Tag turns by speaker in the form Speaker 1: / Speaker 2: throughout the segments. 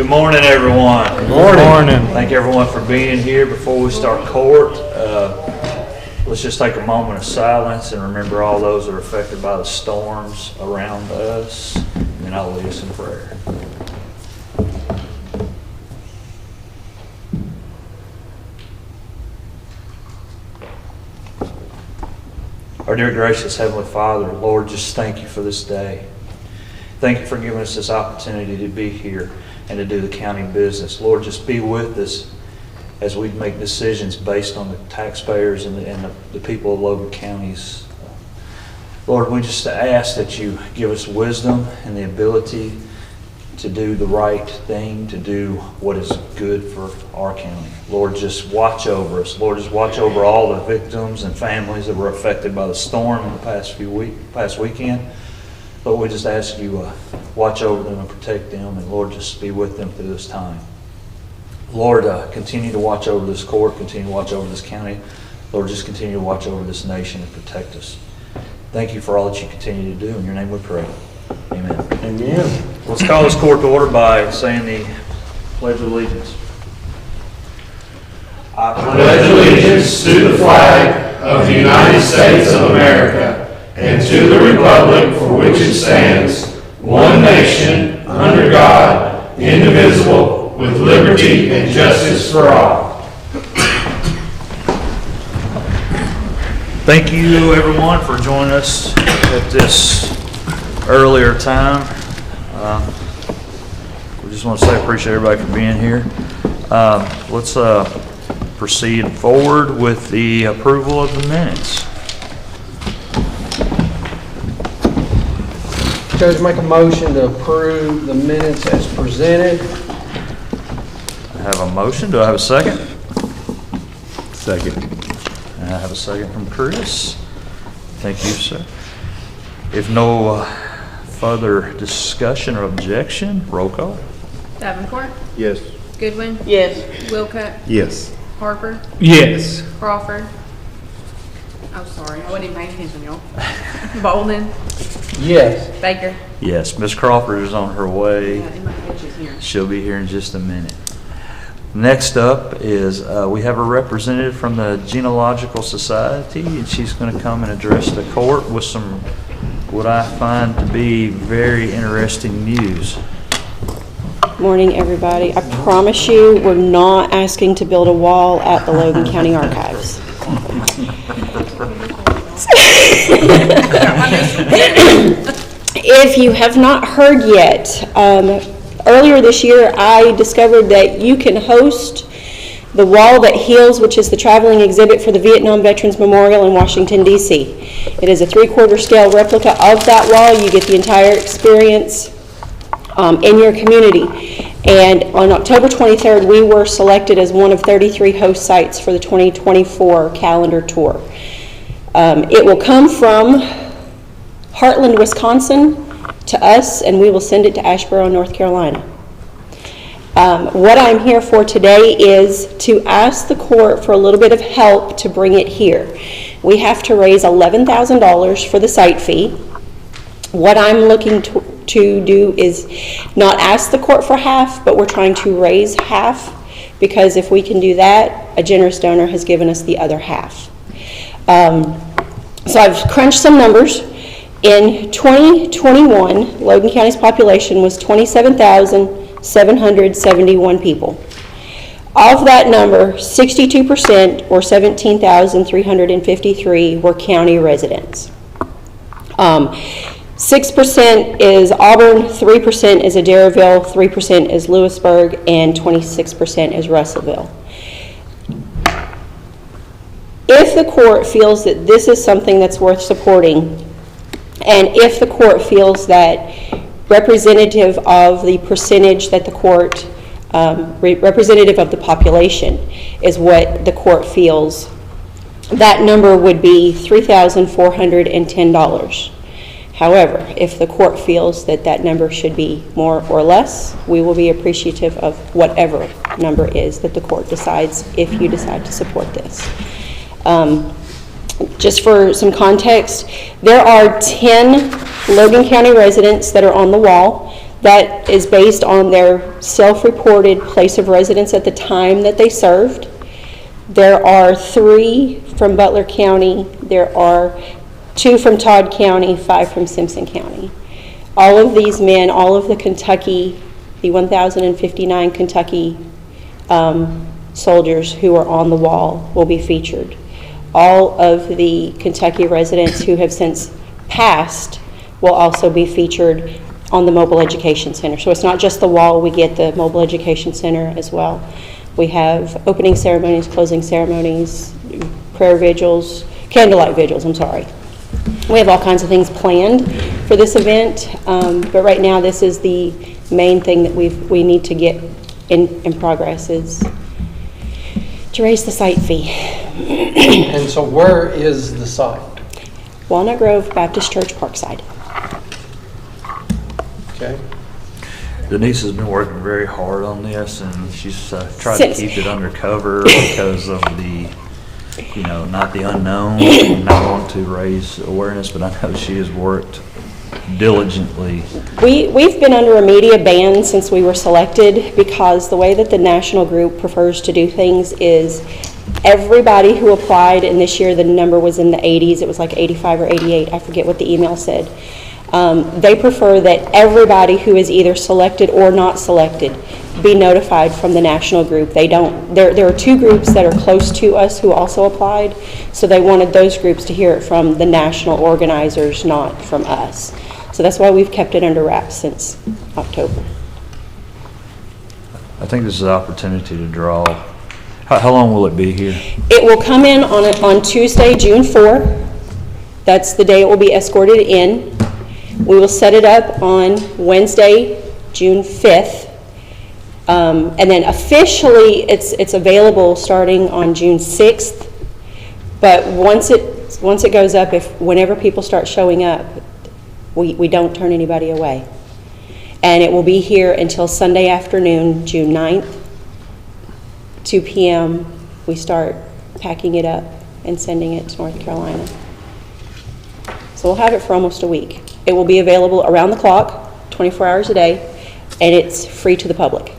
Speaker 1: Good morning, everyone.
Speaker 2: Good morning.
Speaker 1: Thank everyone for being here. Before we start court, let's just take a moment of silence and remember all those that are affected by the storms around us, and then I'll lead us in prayer. Our dear gracious Heavenly Father, Lord, just thank you for this day. Thank you for giving us this opportunity to be here and to do the county business. Lord, just be with us as we make decisions based on the taxpayers and the people of Logan counties. Lord, we just ask that you give us wisdom and the ability to do the right thing, to do what is good for our county. Lord, just watch over us. Lord, just watch over all the victims and families that were affected by the storm in the past weekend. Lord, we just ask you watch over them and protect them, and Lord, just be with them through this time. Lord, continue to watch over this court, continue to watch over this county. Lord, just continue to watch over this nation and protect us. Thank you for all that you continue to do. In your name we pray. Amen.
Speaker 2: Amen.
Speaker 1: Let's call this court to order by saying the Pledge of Allegiance.
Speaker 3: I pledge allegiance to the flag of the United States of America and to the republic for which it stands, one nation, under God, indivisible, with liberty and justice for all.
Speaker 1: Thank you, everyone, for joining us at this earlier time. We just want to say appreciate everybody for being here. Let's proceed forward with the approval of the minutes.
Speaker 2: Judge, make a motion to approve the minutes as presented.
Speaker 1: I have a motion. Do I have a second?
Speaker 4: Second.
Speaker 1: And I have a second from Chris. Thank you, sir. If no further discussion or objection, roll call.
Speaker 5: Davenport,
Speaker 4: Yes.
Speaker 5: Goodwin,
Speaker 6: Yes.
Speaker 5: Wilcutt,
Speaker 4: Yes.
Speaker 5: Harper,
Speaker 2: Yes.
Speaker 5: Crawford. Oh, sorry, I wasn't even paying attention, y'all. Bolden,
Speaker 2: Yes.
Speaker 5: Baker.
Speaker 1: Yes, Ms. Crawford is on her way.
Speaker 5: Yeah, my coach is here.
Speaker 1: She'll be here in just a minute. Next up is we have a representative from the Genealogical Society, and she's going to come and address the court with some what I find to be very interesting news.
Speaker 6: Morning, everybody. I promise you, we're not asking to build a wall at the Logan County Archives. If you have not heard yet, earlier this year I discovered that you can host the Wall That Heals, which is the traveling exhibit for the Vietnam Veterans Memorial in Washington, D.C. It is a 3/4 scale replica of that wall. You get the entire experience in your community. And on October 23rd, we were selected as one of 33 host sites for the 2024 calendar tour. It will come from Heartland, Wisconsin to us, and we will send it to Asheboro, North Carolina. What I'm here for today is to ask the court for a little bit of help to bring it here. We have to raise $11,000 for the site fee. What I'm looking to do is not ask the court for half, but we're trying to raise half, because if we can do that, a generous donor has given us the other half. So I've crunched some numbers. In 2021, Logan County's population was 27,771 people. Of that number, 62%, or 17,353, were county residents. 6% is Auburn, 3% is Adairville, 3% is Lewisburg, and 26% is Russellville. If the court feels that this is something that's worth supporting, and if the court feels that representative of the percentage that the court, representative of the population is what the court feels, that number would be $3,410. However, if the court feels that that number should be more or less, we will be appreciative of whatever number is that the court decides if you decide to support this. Just for some context, there are 10 Logan County residents that are on the wall. That is based on their self-reported place of residence at the time that they served. There are 3 from Butler County. There are 2 from Todd County, 5 from Simpson County. All of these men, all of the 1,059 Kentucky soldiers who are on the wall will be featured. All of the Kentucky residents who have since passed will also be featured on the Mobile Education Center. So it's not just the wall, we get the Mobile Education Center as well. We have opening ceremonies, closing ceremonies, prayer vigils, candlelight vigils, I'm sorry. We have all kinds of things planned for this event, but right now this is the main thing that we need to get in progress is to raise the site fee.
Speaker 2: And so where is the site?
Speaker 6: Walnut Grove Baptist Church, Parkside.
Speaker 2: Okay.
Speaker 1: Denise has been working very hard on this, and she's tried to
Speaker 6: Since-
Speaker 1: keep it undercover because of the, not the unknown, and not want to raise awareness, but I know she has worked diligently.
Speaker 6: We've been under a media ban since we were selected because the way that the national group prefers to do things is everybody who applied, and this year the number was in the 80s, it was like 85 or 88, I forget what the email said. They prefer that everybody who is either selected or not selected be notified from the national group. They don't, there are 2 groups that are close to us who also applied, so they wanted those groups to hear it from the national organizers, not from us. So that's why we've kept it under wraps since October.
Speaker 1: I think this is an opportunity to draw. How long will it be here?
Speaker 6: It will come in on Tuesday, June 4. That's the day it will be escorted in. We will set it up on Wednesday, June 5th. And then officially it's available starting on June 6th. But once it goes up, whenever people start showing up, we don't turn anybody away. And it will be here until Sunday afternoon, June 9th, 2 p.m. We start packing it up and sending it to North Carolina. So we'll have it for almost a week. It will be available around the clock, 24 hours a day, and it's free to the public.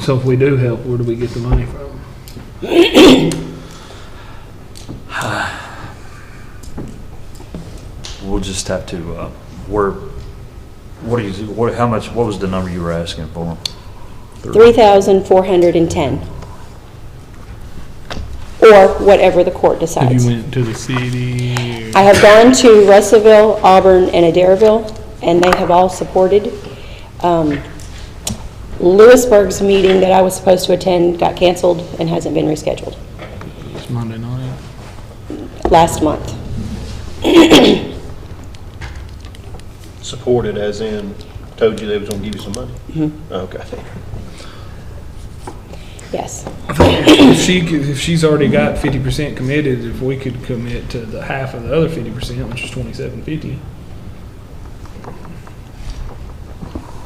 Speaker 3: So if we do help, where do we get the money from?
Speaker 1: We'll just have to, what was the number you were asking for?
Speaker 6: 3,410. Or whatever the court
Speaker 3: Have
Speaker 6: decides.
Speaker 3: you went to the city?
Speaker 6: I have gone to Russellville, Auburn, and Adairville, and they have all supported. Lewisburg's meeting that I was supposed to attend got canceled and hasn't been rescheduled.
Speaker 3: It's Monday night.
Speaker 6: Last month.
Speaker 7: Supported as in, told you they was gonna give you some money? Okay.
Speaker 6: Yes.
Speaker 3: If she's already got 50% committed, if we could commit to the half of the other 50%, which is $2,750.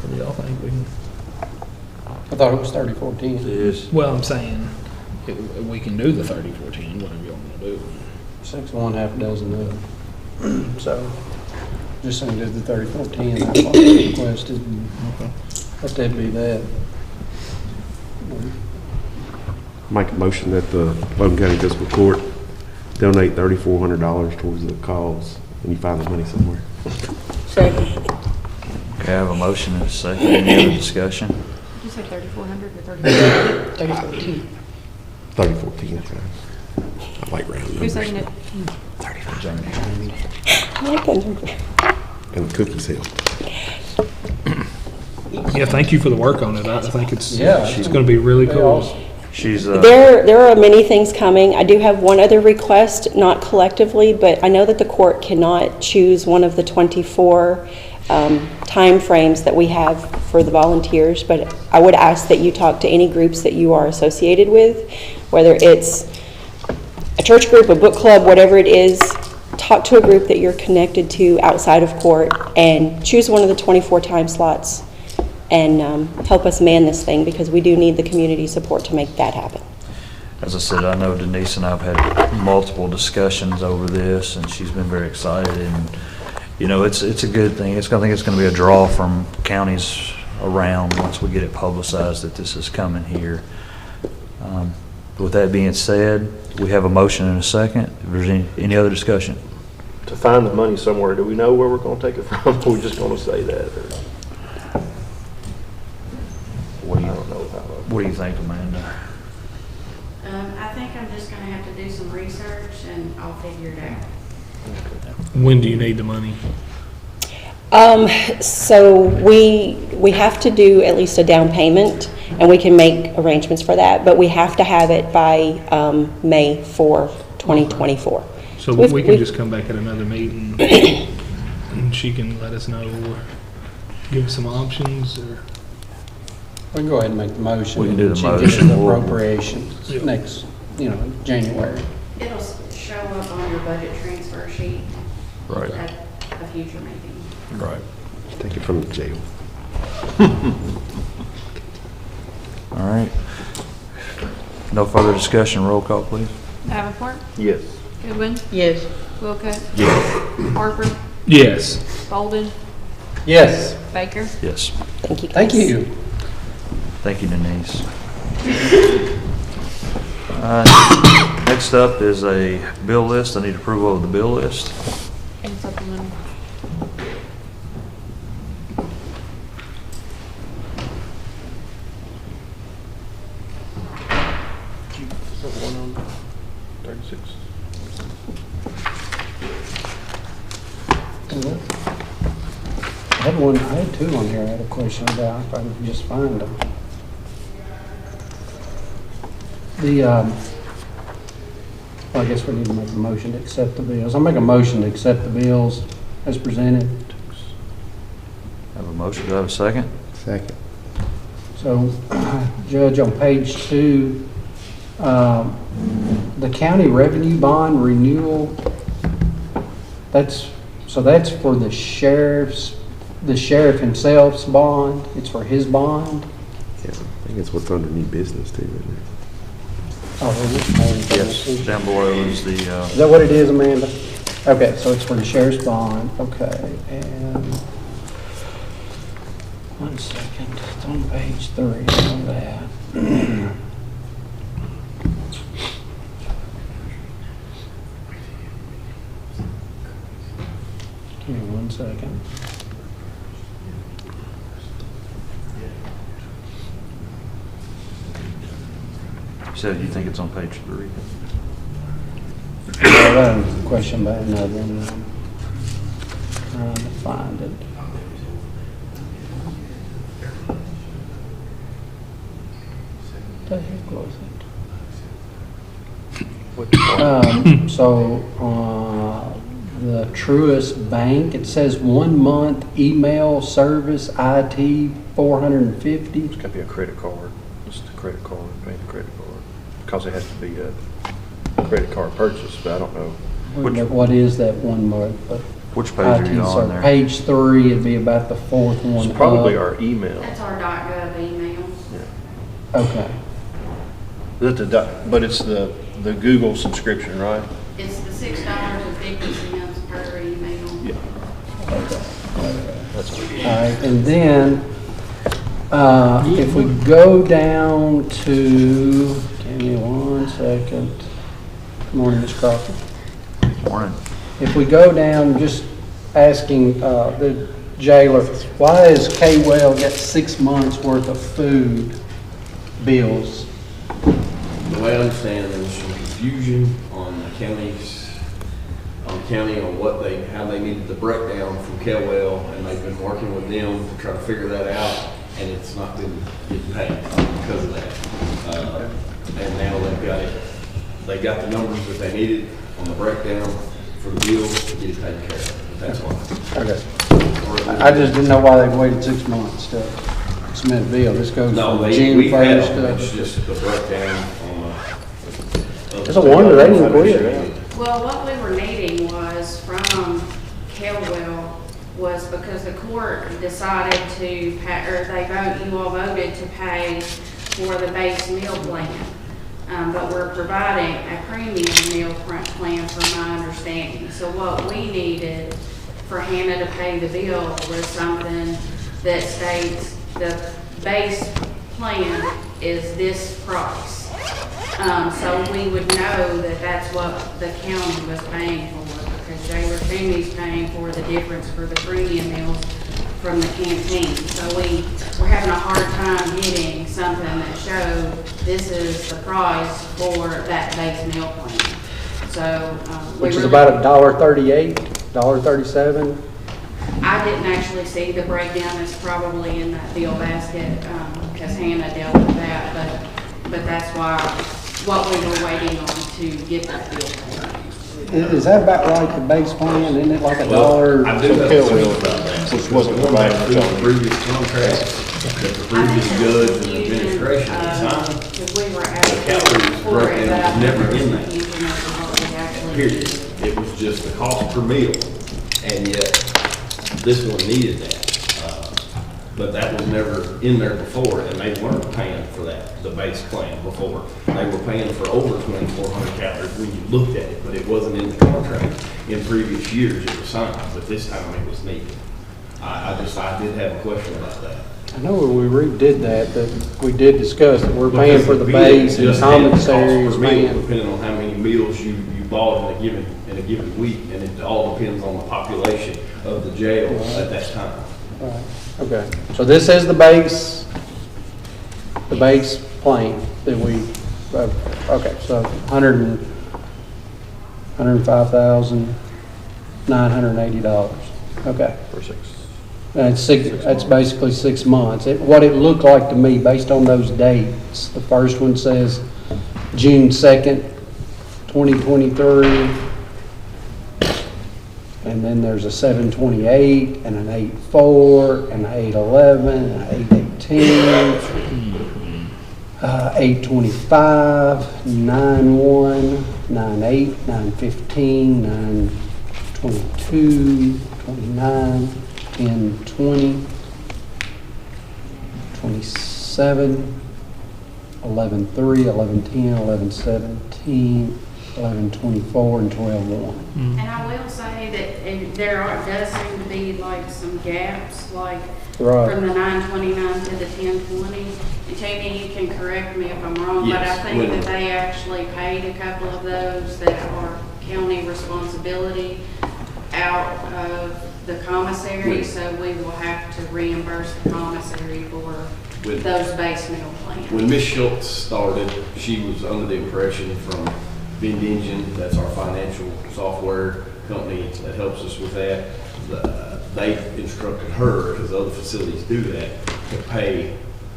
Speaker 3: What do y'all think? We can,
Speaker 2: I thought it was 3014.
Speaker 1: It is.
Speaker 3: well, I'm saying we can do the 30-14, whatever y'all want to do.
Speaker 2: 6 of one, half a dozen of the other. So, just saying do the 3014, that's what I requested.
Speaker 3: Okay.
Speaker 2: Let that be that.
Speaker 4: Make a motion that the Logan County Fiscal Court donate $3,400 towards the cause, and you find the money somewhere.
Speaker 6: Second.
Speaker 1: Okay, I have a motion and a second. Any other discussion?
Speaker 5: Did you say 3,400 or 3,414?
Speaker 4: 3014, I like round
Speaker 5: Who's
Speaker 4: numbers.
Speaker 5: saying it?
Speaker 1: Jamie.
Speaker 6: I like that number.
Speaker 4: And the cookies help.
Speaker 3: Yeah, thank you for the work on it. I think it's
Speaker 2: Yeah.
Speaker 3: she's going to be really cool.
Speaker 2: Awesome.
Speaker 1: She's,
Speaker 6: There are many things coming. I do have one other request, not collectively, but I know that the court cannot choose one of the 24 time frames that we have for the volunteers, but I would ask that you talk to any groups that you are associated with, whether it's a church group, a book club, whatever it is. Talk to a group that you're connected to outside of court and choose one of the 24 time slots and help us man this thing, because we do need the community support to make that happen.
Speaker 1: as I said, I know Denise and I have had multiple discussions over this, and she's been very excited, and, you know, it's a good thing. I think it's gonna be a draw from counties around once we get it publicized that this is coming here. With that being said, we have a motion and a second. If there's any other discussion?
Speaker 7: To find the money somewhere, do we know where we're gonna take it from? Or we just gonna say that, or?
Speaker 1: What do
Speaker 7: I
Speaker 1: you,
Speaker 7: don't know how.
Speaker 1: what do you think, Amanda?
Speaker 5: I think I'm just gonna have to do some research and I'll figure it out.
Speaker 3: When do you need the money?
Speaker 6: So we have to do at least a down payment, and we can make arrangements for that, but we have to have it by May 4, 2024.
Speaker 3: So
Speaker 6: We've-
Speaker 3: we can
Speaker 6: we've-
Speaker 3: just come back at another meeting and she can let us know or give us some options or.
Speaker 2: We can go ahead and make the motion.
Speaker 1: We can do the
Speaker 2: She gives
Speaker 1: motion.
Speaker 2: us the appropriations
Speaker 3: Yep.
Speaker 2: next, January.
Speaker 5: It'll show up on your budget transfer sheet
Speaker 1: Right.
Speaker 5: at a future meeting.
Speaker 1: Right.
Speaker 4: Take it from the jail.
Speaker 1: All right. No further discussion. Roll call, please.
Speaker 5: Davenport,
Speaker 7: Yes.
Speaker 5: Goodwin,
Speaker 6: Yes.
Speaker 5: Wilco,
Speaker 1: Yes.
Speaker 5: Harper,
Speaker 3: Yes.
Speaker 5: Bolden,
Speaker 2: Yes,
Speaker 5: Baker.
Speaker 1: Yes.
Speaker 6: Thank you, guys.
Speaker 2: thank you.
Speaker 1: Thank you, Denise. Next up is a bill list. I need approval of the bill list.
Speaker 5: And supplemental.
Speaker 7: Is that one on 36?
Speaker 2: I had two on here I had a question about, if I could just find them. Well, I guess we need to make a motion to accept the bills. I'll make a motion to accept the bills as presented.
Speaker 1: Have a motion. Do I have a second?
Speaker 4: Second.
Speaker 2: So, Judge, on page 2, the county revenue bond renewal, that's for the sheriff himself's bond. It's for his bond.
Speaker 4: Yeah, I think it's what's under new business too, isn't it?
Speaker 2: Oh, is it?
Speaker 1: Yes. Down below is the,
Speaker 2: Is that what it is, Amanda? Okay, so it's for the sheriff's bond, okay, and, 1 second, it's on page 3, on that. Give me 1 second.
Speaker 1: you said you think it's on page 3.
Speaker 2: Yeah, that was a question about another one. Trying to find it. What the heck was it? So, the Truist Bank, it says 1 month email service IT $450.
Speaker 7: It's gotta be a credit card. It's the credit card, paying the credit card. Because it has to be a credit card purchase, but I don't know.
Speaker 2: What is that 1 month?
Speaker 1: Which page are you on there?
Speaker 2: Page 3, it'd be about the 4th one.
Speaker 7: It's probably
Speaker 2: up.
Speaker 7: our email.
Speaker 5: That's our .gov email.
Speaker 2: Okay.
Speaker 7: But it's the Google subscription, right?
Speaker 5: It's the $6.50 per email.
Speaker 7: Yeah. That's what it is.
Speaker 2: All right, and then, if we go down to, give me 1 second. Good morning, Ms. Crawford.
Speaker 1: Morning.
Speaker 2: If we go down, just asking the jailer, why has K-Well got 6 months' worth of food bills?
Speaker 8: The way I understand, there was some confusion on the counties, on how they needed the breakdown from Kelwell, and they've been working with them to try to figure that out, and it's not been getting paid because of that. And now they've got the numbers that they needed on the breakdown for the bill to get it taken care of. That's why.
Speaker 2: Okay. I just didn't know why they waited 6 months to submit a bill. This goes
Speaker 8: No,
Speaker 2: from June
Speaker 8: we've had
Speaker 2: 1st
Speaker 8: them,
Speaker 2: to...
Speaker 8: it's just the breakdown on
Speaker 2: It's a wonder they didn't quit.
Speaker 5: Well, what we were needing was from Kelwell was because the court decided to pay, or you all voted to pay for the base meal plan. but we're providing a premium meal plan from my understanding. So what we needed for Hannah to pay the bill was something that states the base plan is this price. So we would know that that's what the county was paying for, because Jailer Toomey's paying for the difference for the premium meals from the canteen. So we're having a hard time getting something that showed this is the price for that base meal plan. So,
Speaker 2: Which is about $1.38, $1.37.
Speaker 5: I didn't actually see the breakdown. It's probably in that bill basket, because Hannah dealt with that, but that's what we were waiting on to get that bill paid.
Speaker 2: Is that about right, the base plan? Isn't it like $1?
Speaker 8: I do have a question about that.
Speaker 7: Which wasn't
Speaker 8: Going back to
Speaker 7: provided.
Speaker 8: the previous contract, that the previous judge and administration at the time,
Speaker 5: Because we were
Speaker 8: the
Speaker 5: asking
Speaker 8: calories
Speaker 5: for it,
Speaker 8: breakdown
Speaker 5: but I
Speaker 8: was never
Speaker 5: think
Speaker 8: in
Speaker 5: the
Speaker 8: that.
Speaker 5: information what we actually
Speaker 8: Period.
Speaker 5: did.
Speaker 8: It was just the cost per meal, and yet this one needed that. But that was never in there before, and they weren't paying for that, the base plan before. They were paying for over 2,400 calories when you looked at it, but it wasn't in the contract. In previous years, it was signed, but this time it was needed. I did have a question about that.
Speaker 2: I know when we redid that we did discuss that we're paying for the
Speaker 8: Because bill
Speaker 2: base and
Speaker 8: just had the cost
Speaker 2: commissaries
Speaker 8: per meal,
Speaker 2: paying.
Speaker 8: depending on how many meals you bought in a given week, and it all depends on the population of the jail at that time.
Speaker 2: Right. Okay, so this is the base plan that we, okay, so $105,980. Okay.
Speaker 7: For 6.
Speaker 2: That's basically 6 months. What it looked like to me, based on those dates, the first one says June 2nd, 2023. And then there's a 7/28 and an 8/4 and an 8/11 and an 8/18, 8/25, 9/1, 9/8, 9/15, 9/22, 29, 10/20, 27, 11/3, 11/10, 11/17, 11/24, and 12/1.
Speaker 5: And I will say that does seem to be like some gaps, like
Speaker 2: Right.
Speaker 5: from the 9/29 to the 10/20. And Tammy, you can correct me if I'm wrong, but I
Speaker 8: Yes,
Speaker 5: think that they actually paid a couple of those that are county responsibility out of the commissary, so we will have to reimburse the commissary for
Speaker 8: With-
Speaker 5: those base meal plans.
Speaker 8: When Ms. Schultz started, she was under the impression from VendEngine, that's our financial software company that helps us with that. They instructed her, because other facilities do that, to pay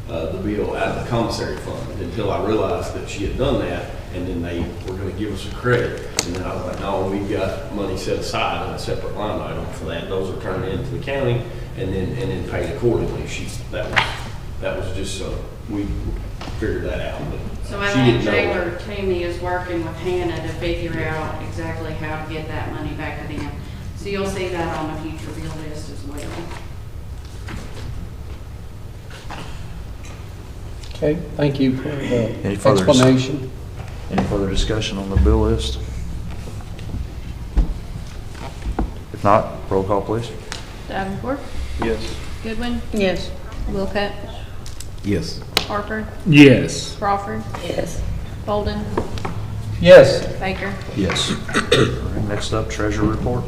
Speaker 8: the bill out of the commissary fund, until I realized that she had done that, and then they were gonna give us a credit. And then I was like, no, we've got money set aside in a separate line item for that. Those are turned into the county and then paid accordingly. That was just so we figured that out. But
Speaker 5: So I
Speaker 8: she
Speaker 5: think
Speaker 8: didn't know.
Speaker 5: Jailer Toomey is working with Hannah to figure out exactly how to get that money back to them. So you'll see that on a future bill list as well.
Speaker 2: Okay, thank you for
Speaker 1: Any
Speaker 2: the
Speaker 1: further
Speaker 2: explanation.
Speaker 1: Any further discussion on the bill list? If not, roll call, please.
Speaker 9: Davenport,
Speaker 7: Yes.
Speaker 9: Goodwin,
Speaker 6: Yes.
Speaker 9: Wilcutt,
Speaker 4: Yes.
Speaker 9: Harper,
Speaker 2: Yes.
Speaker 9: Crawford,
Speaker 6: Yes.
Speaker 9: Bolden,
Speaker 2: Yes.
Speaker 9: Baker.
Speaker 1: Yes. All right, next up, treasurer report.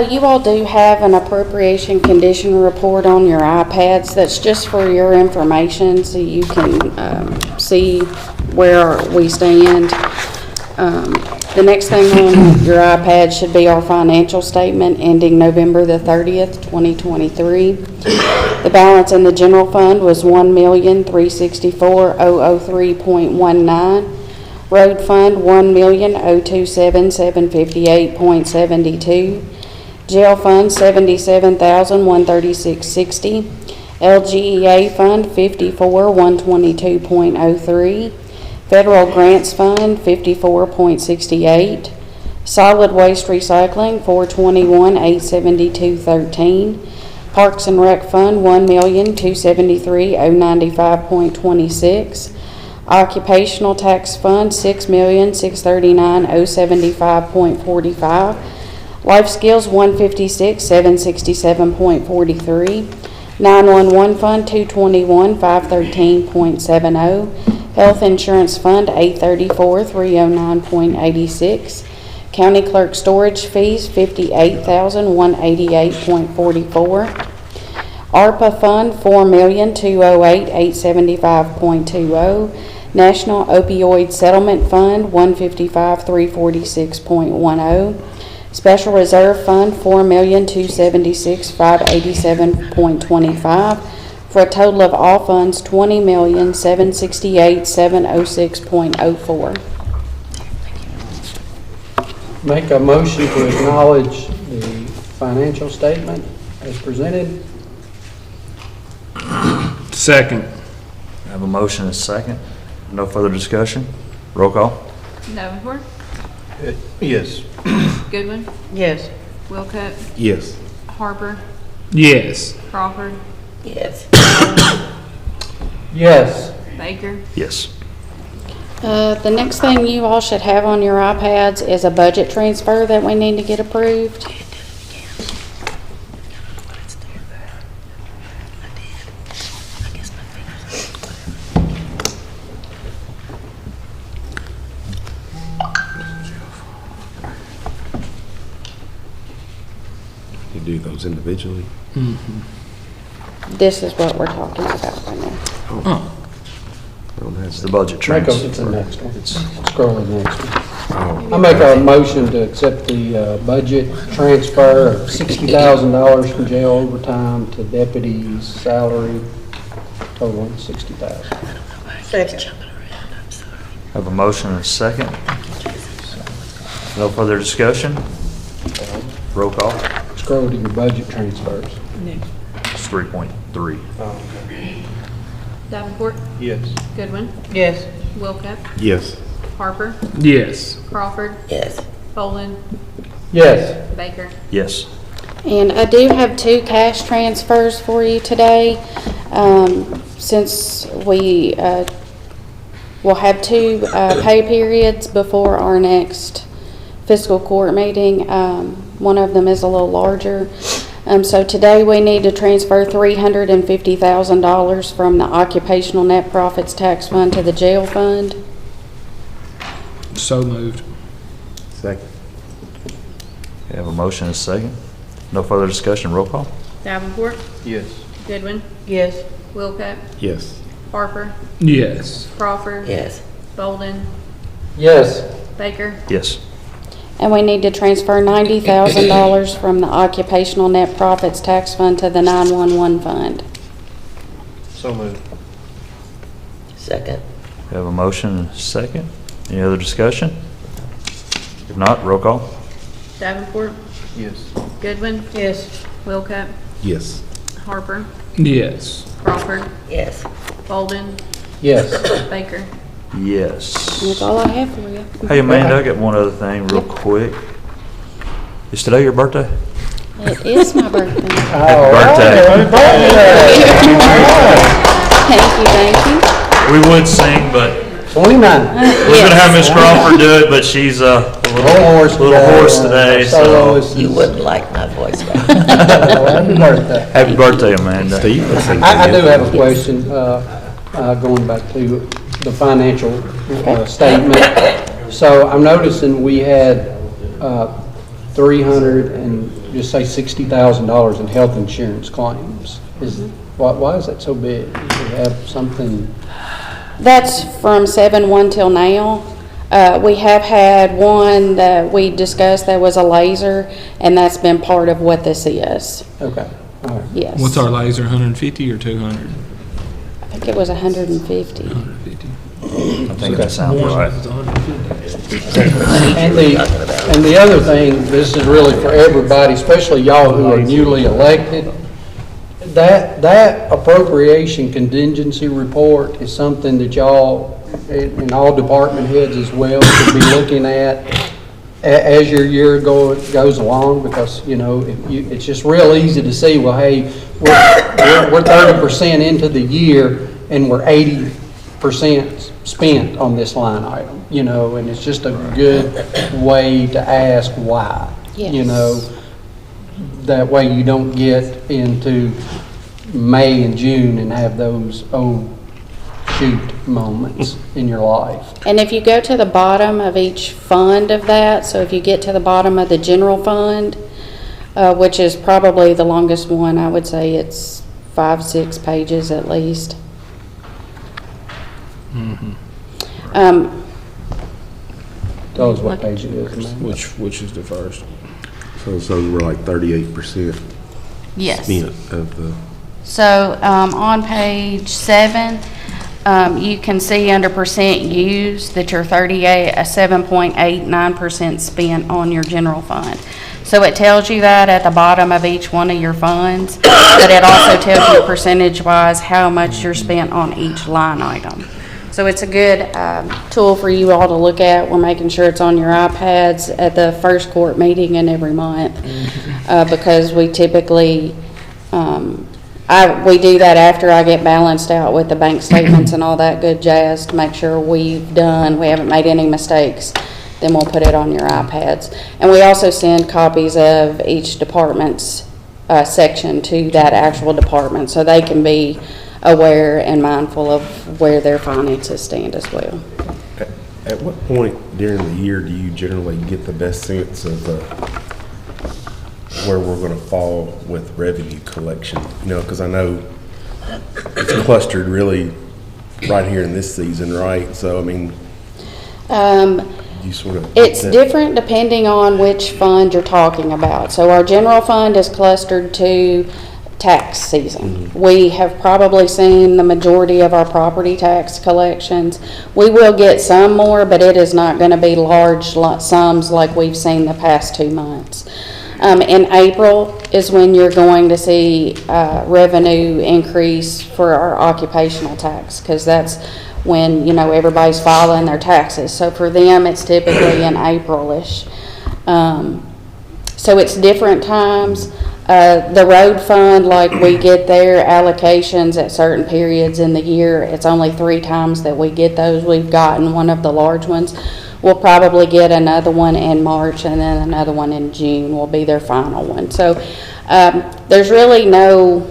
Speaker 5: You all do have an appropriation condition report on your iPads. That's just for your information, so you can see where we stand. The next thing on your iPad should be our financial statement ending November the 30th, 2023. The balance in the general fund was $1,364,003.19. Road fund, $1,027,758.72. Jail fund, $77,136.60. LGEA fund, $54,122.03. Federal grants fund, $54.68. Solid waste recycling, $421,872.13. Parks and Rec Fund, $1,273,095.26. Occupational Tax Fund, $6,639,075.45. Life Skills, $156,767.43. 911 Fund, $221,513.70. Health Insurance Fund, $834,309.86. County Clerk Storage Fees, $58,188.44. ARPA Fund, $4,208,875.20. National Opioid Settlement Fund, $155,346.10. Special Reserve Fund, $4,276,587.25, for a total of all funds, $20,768,706.04.
Speaker 2: Make a motion to acknowledge the financial statement as presented.
Speaker 3: Second.
Speaker 1: I have a motion and a second. No further discussion. Roll call.
Speaker 9: Davenport,
Speaker 7: Yes.
Speaker 9: Goodwin,
Speaker 10: Yes.
Speaker 9: Wilcutt,
Speaker 4: Yes.
Speaker 9: Harper,
Speaker 3: Yes.
Speaker 9: Crawford,
Speaker 10: Yes.
Speaker 2: Yes.
Speaker 9: Baker.
Speaker 1: Yes.
Speaker 5: The next thing you all should have on your iPads is a budget transfer that we need to get approved.
Speaker 4: You do those individually?
Speaker 5: This is what we're talking about right now.
Speaker 4: I don't have
Speaker 1: It's the
Speaker 4: that.
Speaker 1: budget
Speaker 2: It's
Speaker 1: transfer.
Speaker 2: the next one. Scroll to the next one.
Speaker 4: Oh,
Speaker 2: I make a motion to accept the budget transfer of $60,000 from jail overtime to deputies' salary, totaling $60,000.
Speaker 10: Second.
Speaker 1: Have a motion and a second. No further discussion. Roll call.
Speaker 2: Scroll to your budget transfers.
Speaker 1: It's 3.3.
Speaker 9: Davenport,
Speaker 7: Yes.
Speaker 9: Goodwin,
Speaker 10: Yes.
Speaker 9: Wilcutt,
Speaker 4: yes.
Speaker 9: Harper,
Speaker 3: Yes.
Speaker 9: Crawford,
Speaker 10: Yes.
Speaker 9: Bolden,
Speaker 2: Yes.
Speaker 9: Baker.
Speaker 1: Yes.
Speaker 5: And I do have 2 cash transfers for you today. Since we will have 2 pay periods before our next fiscal court meeting. One of them is a little larger. So today we need to transfer $350,000 from the Occupational Net Profits Tax Fund to the jail fund.
Speaker 3: So moved.
Speaker 4: Second.
Speaker 1: We have a motion and a second. No further discussion. Roll call.
Speaker 9: Davenport,
Speaker 7: Yes.
Speaker 9: Goodwin,
Speaker 10: Yes.
Speaker 9: Wilcutt,
Speaker 4: Yes.
Speaker 9: Harper,
Speaker 3: Yes.
Speaker 9: Crawford,
Speaker 10: Yes.
Speaker 9: Bolden,
Speaker 2: Yes.
Speaker 9: Baker.
Speaker 1: Yes.
Speaker 5: And we need to transfer $90,000 from the Occupational Net Profits Tax Fund to the 911 fund.
Speaker 7: So moved.
Speaker 10: Second.
Speaker 1: We have a motion and a second. Any other discussion? If not, roll call.
Speaker 9: Davenport,
Speaker 7: Yes.
Speaker 9: Goodwin,
Speaker 10: Yes.
Speaker 9: Wilcutt,
Speaker 4: Yes.
Speaker 9: Harper,
Speaker 3: Yes.
Speaker 9: Crawford,
Speaker 10: Yes.
Speaker 9: Bolden,
Speaker 2: Yes.
Speaker 9: Baker.
Speaker 1: Yes.
Speaker 5: And that's all I have for you.
Speaker 1: Hey, Amanda, I got one other thing real quick. Is today your birthday?
Speaker 5: It is my birthday.
Speaker 1: Happy
Speaker 5: Thank you.
Speaker 1: We would sing, but
Speaker 2: 29.
Speaker 1: we're gonna have Miss Crawford do it, but she's a little hoarse today, so.
Speaker 2: Soloist
Speaker 10: You
Speaker 2: is-
Speaker 10: wouldn't like my voice, right?
Speaker 2: Happy birthday.
Speaker 1: Happy birthday, Amanda.
Speaker 4: Steve, let's sing
Speaker 2: I do
Speaker 4: together.
Speaker 2: have a question, going back to the financial statement. So I'm noticing we had 300 and just say $60,000 in health insurance claims. Why is that so big? Do we have something?
Speaker 5: That's from 7/1 till now. We have had one that we discussed that was a laser, and that's been part of what this is.
Speaker 2: Okay, all right.
Speaker 5: Yes.
Speaker 3: What's our laser, 150 or 200?
Speaker 5: I think it was 150.
Speaker 3: 150.
Speaker 1: I think that sounds right.
Speaker 2: And the other thing, this is really for everybody, especially y'all who are newly elected. That appropriation contingency report is something that y'all, and all department heads as well, should be looking at as your year goes along, because, you know, it's just real easy to see, well, hey, we're 30% into the year, and we're 80% spent on this line item, you know, and it's just a good way to ask why.
Speaker 6: Yes.
Speaker 2: You know, that way you don't get into May and June and have those, oh, shoot moments in your life.
Speaker 5: And if you go to the bottom of each fund of that, so if you get to the bottom of the general fund, which is probably the longest one, I would say it's 5-6 pages at least.
Speaker 2: Tell us what page it is, man.
Speaker 7: Which is the first?
Speaker 4: So we're like 38%
Speaker 5: Yes.
Speaker 4: spent of the,
Speaker 5: So on page 7, you can see under percent used that you're 7.89% spent on your general fund. So it tells you that at the bottom of each one of your funds, but it also tells you percentage-wise how much you're spent on each line item. So it's a good tool for you all to look at. We're making sure it's on your iPads at the first court meeting and every month, because we typically, we do that after I get balanced out with the bank statements and all that good jazz to make sure we haven't made any mistakes. Then we'll put it on your iPads. And we also send copies of each department's section to that actual department, so they can be aware and mindful of where their finances stand as well.
Speaker 4: at what point during the year do you generally get the best sense of where we're going to fall with revenue collection? You know, because I know it's clustered really right here in this season, right? So, I mean, you sort of...
Speaker 5: It's different depending on which fund you're talking about. So our general fund is clustered to tax season. Mm-hmm. We have probably seen the majority of our property tax collections. We will get some more, but it is not going to be large sums like we've seen the past 2 months. In April is when you're going to see revenue increase for our occupational tax, because that's when, you know, everybody's filing their taxes. So for them, it's typically in April-ish. So it's different times. The road fund, like we get their allocations at certain periods in the year. It's only 3 times that we get those. We've gotten one of the large ones. We'll probably get another one in March, and then another one in June will be their final one. So there's really no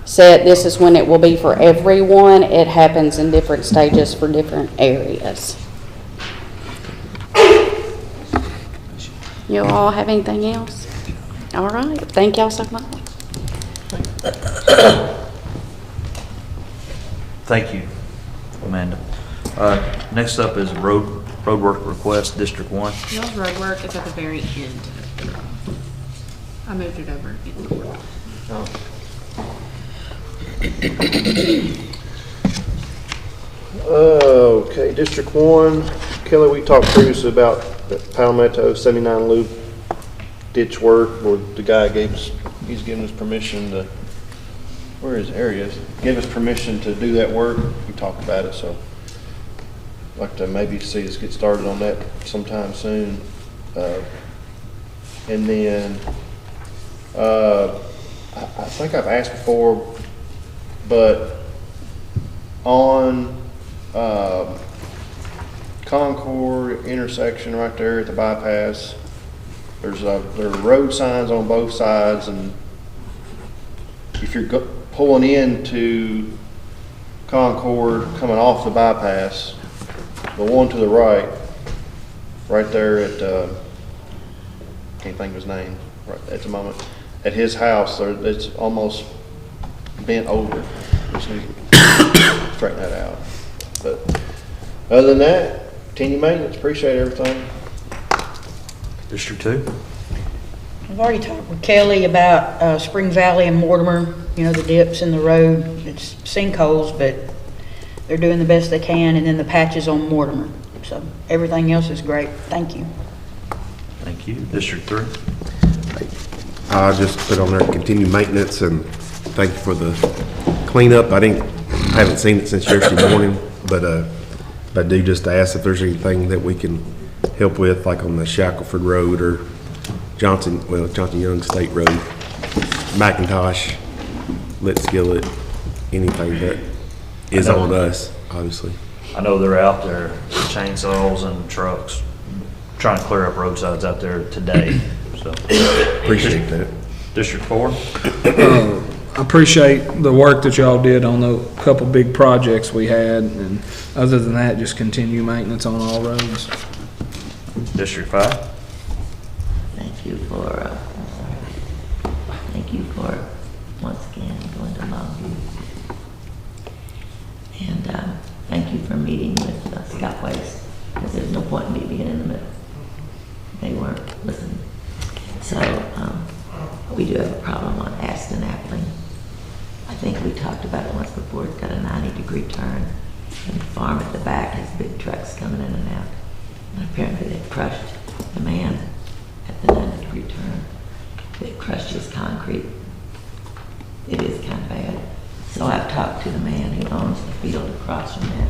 Speaker 5: set, this is when it will be for everyone. It happens in different stages for different areas. You all have anything else? All right, thank y'all so much.
Speaker 1: Thank you, Amanda. Next up is roadwork request, District 1.
Speaker 9: Y'all's road work is at the very end. I moved it over in the order.
Speaker 7: Okay, District 1. Kelly, we talked previously about the Palmetto 79 Loop ditch work, where the guy he's given us permission to, where his area is, gave us permission to do that work. We talked about it, so I'd like to maybe see us get started on that sometime soon. And then I think I've asked before, but on Concord intersection right there at the bypass, there are road signs on both sides, and if you're pulling into Concord coming off the bypass, the one to the right there at can't think of his name right at the moment, at his house, it's almost bent over. Just need to straighten that out. But other than that, continue maintenance. Appreciate everything.
Speaker 1: District 2.
Speaker 11: I've already talked with Kelly about Spring Valley and Mortimer, you know, the dips in the road. It's sinkholes, but they're doing the best they can, and then the patches on Mortimer. So everything else is great. Thank you.
Speaker 1: Thank you. District 3.
Speaker 4: I just put on there continue maintenance, and thank you for the cleanup. I haven't seen it since yesterday morning, but I do just ask if there's anything that we can help with, like on the Shackelford Road or Johnson Young State Road, McIntosh, Lit Skillet, anything that is
Speaker 1: I know.
Speaker 4: on us, obviously.
Speaker 1: I know they're out there with chainsaws and trucks trying to clear up roadsides out there today, so.
Speaker 4: Appreciate that.
Speaker 1: District 4?
Speaker 12: I appreciate the work that y'all did on the couple big projects we had, and other than that, just continue maintenance on all roads.
Speaker 1: District 5?
Speaker 10: Thank you for, once again, going to Longview. And thank you for meeting with Scott Waste, because there's no point in me being in the middle. They weren't listening. So we do have a problem on Aston Appling. I think we talked about it once before. It's got a 90-degree turn, and the farm at the back has big trucks coming in and out. And apparently they crushed the man at the 90-degree turn. They crushed his concrete. It is kind of bad. So I've talked to the man who owns the field across from that,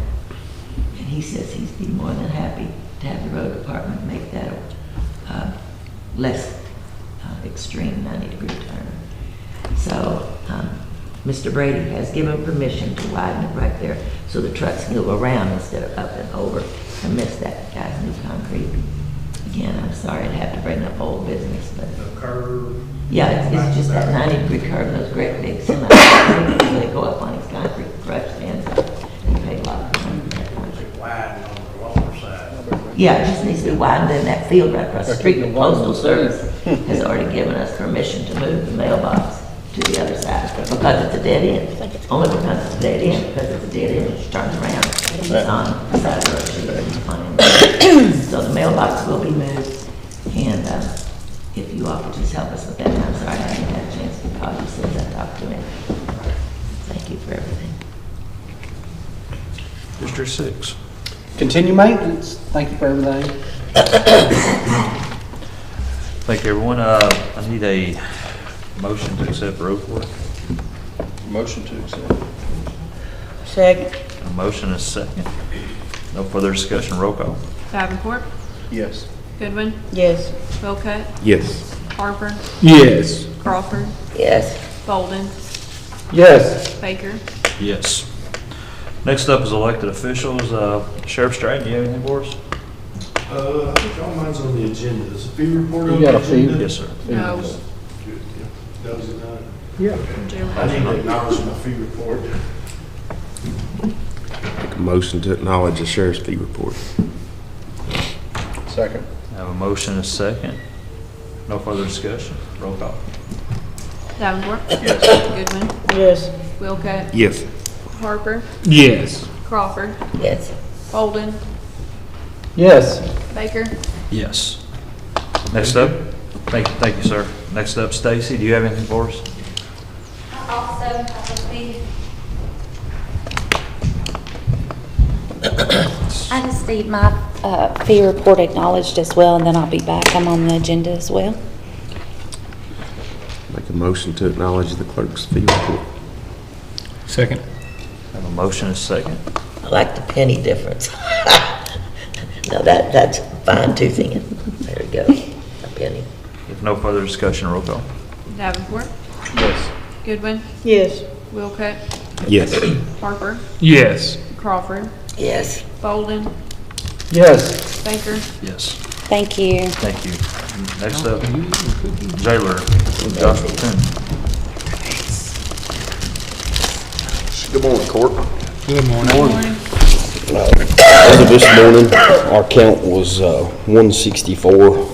Speaker 10: and he says he'd be more than happy to have the road department make that a less extreme 90-degree turn. So Mr. Brady has given permission to widen it right there so the trucks can go around instead of up and over and miss that guy's new concrete. Again, I'm sorry I'd have to bring up old business, but. The curve? Yeah, it's just that 90-degree curve, and those great big semis. They go up on his concrete, crush stands up, and you pay a lot of money for that concrete.
Speaker 3: Widen on the lower side.
Speaker 10: Yeah, it just needs to be widened in that field right across the street. The Postal Service has already given us permission to move the mailbox to the other side because it's a dead end. Only because it's a dead end, because it's a dead end, it turns around. It's on the side of the road. So the mailbox will be moved, and if you all could just help us with that. I'm sorry I haven't had a chance to call you since I talked to him. Thank you for everything.
Speaker 1: District 6?
Speaker 2: Continue maintenance. Thank you for everything.
Speaker 1: Thank you, everyone. I need a motion to accept road work.
Speaker 7: Motion to accept.
Speaker 11: Second.
Speaker 1: A motion is second. No further discussion. Roll call.
Speaker 9: Davenport,
Speaker 7: Yes.
Speaker 9: Goodwin,
Speaker 11: Yes.
Speaker 9: Wilcutt,
Speaker 4: Yes.
Speaker 9: Harper,
Speaker 12: Yes.
Speaker 9: Crawford,
Speaker 10: Yes.
Speaker 9: Bolden,
Speaker 2: Yes.
Speaker 9: Baker.
Speaker 1: Yes. Next up is elected officials. Sheriff Stratton, do you have anything for us?
Speaker 3: I think all mine's on the agenda. Is the fee report
Speaker 2: You
Speaker 3: on
Speaker 2: got
Speaker 3: the
Speaker 2: a fee?
Speaker 3: agenda?
Speaker 1: Yes, sir.
Speaker 9: No,
Speaker 3: Good, yeah. That was it, done.
Speaker 2: Yeah.
Speaker 9: Jalen.
Speaker 3: I need to acknowledge my fee report.
Speaker 4: Make a motion to acknowledge the sheriff's fee report.
Speaker 7: Second.
Speaker 1: I have a motion is second. No further discussion. Roll call.
Speaker 9: Davenport, Goodwin,
Speaker 11: Yes.
Speaker 9: Wilcutt,
Speaker 4: Yes.
Speaker 9: Harper,
Speaker 12: Yes.
Speaker 9: Crawford,
Speaker 10: Yes.
Speaker 9: Bolden,
Speaker 2: Yes.
Speaker 9: Baker.
Speaker 1: Yes. Next up, thank you, sir. Next up, Stacy, do you have anything for us?
Speaker 13: Also, I would be, I just need my fee report acknowledged as well, and then I'll be back. I'm on the agenda as well.
Speaker 4: Make a motion to acknowledge the clerk's fee report.
Speaker 12: Second.
Speaker 1: I have a motion is second.
Speaker 10: I like the penny difference. No, that's fine toothing it. There we go. A penny.
Speaker 1: If no further discussion, roll call.
Speaker 9: Davenport,
Speaker 7: Yes.
Speaker 9: Goodwin,
Speaker 11: Yes.
Speaker 9: Wilcutt,
Speaker 4: Yes.
Speaker 9: Harper,
Speaker 12: Yes.
Speaker 9: Crawford,
Speaker 10: Yes.
Speaker 9: Bolden,
Speaker 2: Yes.
Speaker 9: Baker.
Speaker 1: Yes.
Speaker 13: Thank you.
Speaker 1: Thank you. Next up, Jailer Joshua Toon.
Speaker 14: Good morning, Court.
Speaker 12: Good morning.
Speaker 14: As of this morning, our count was 164.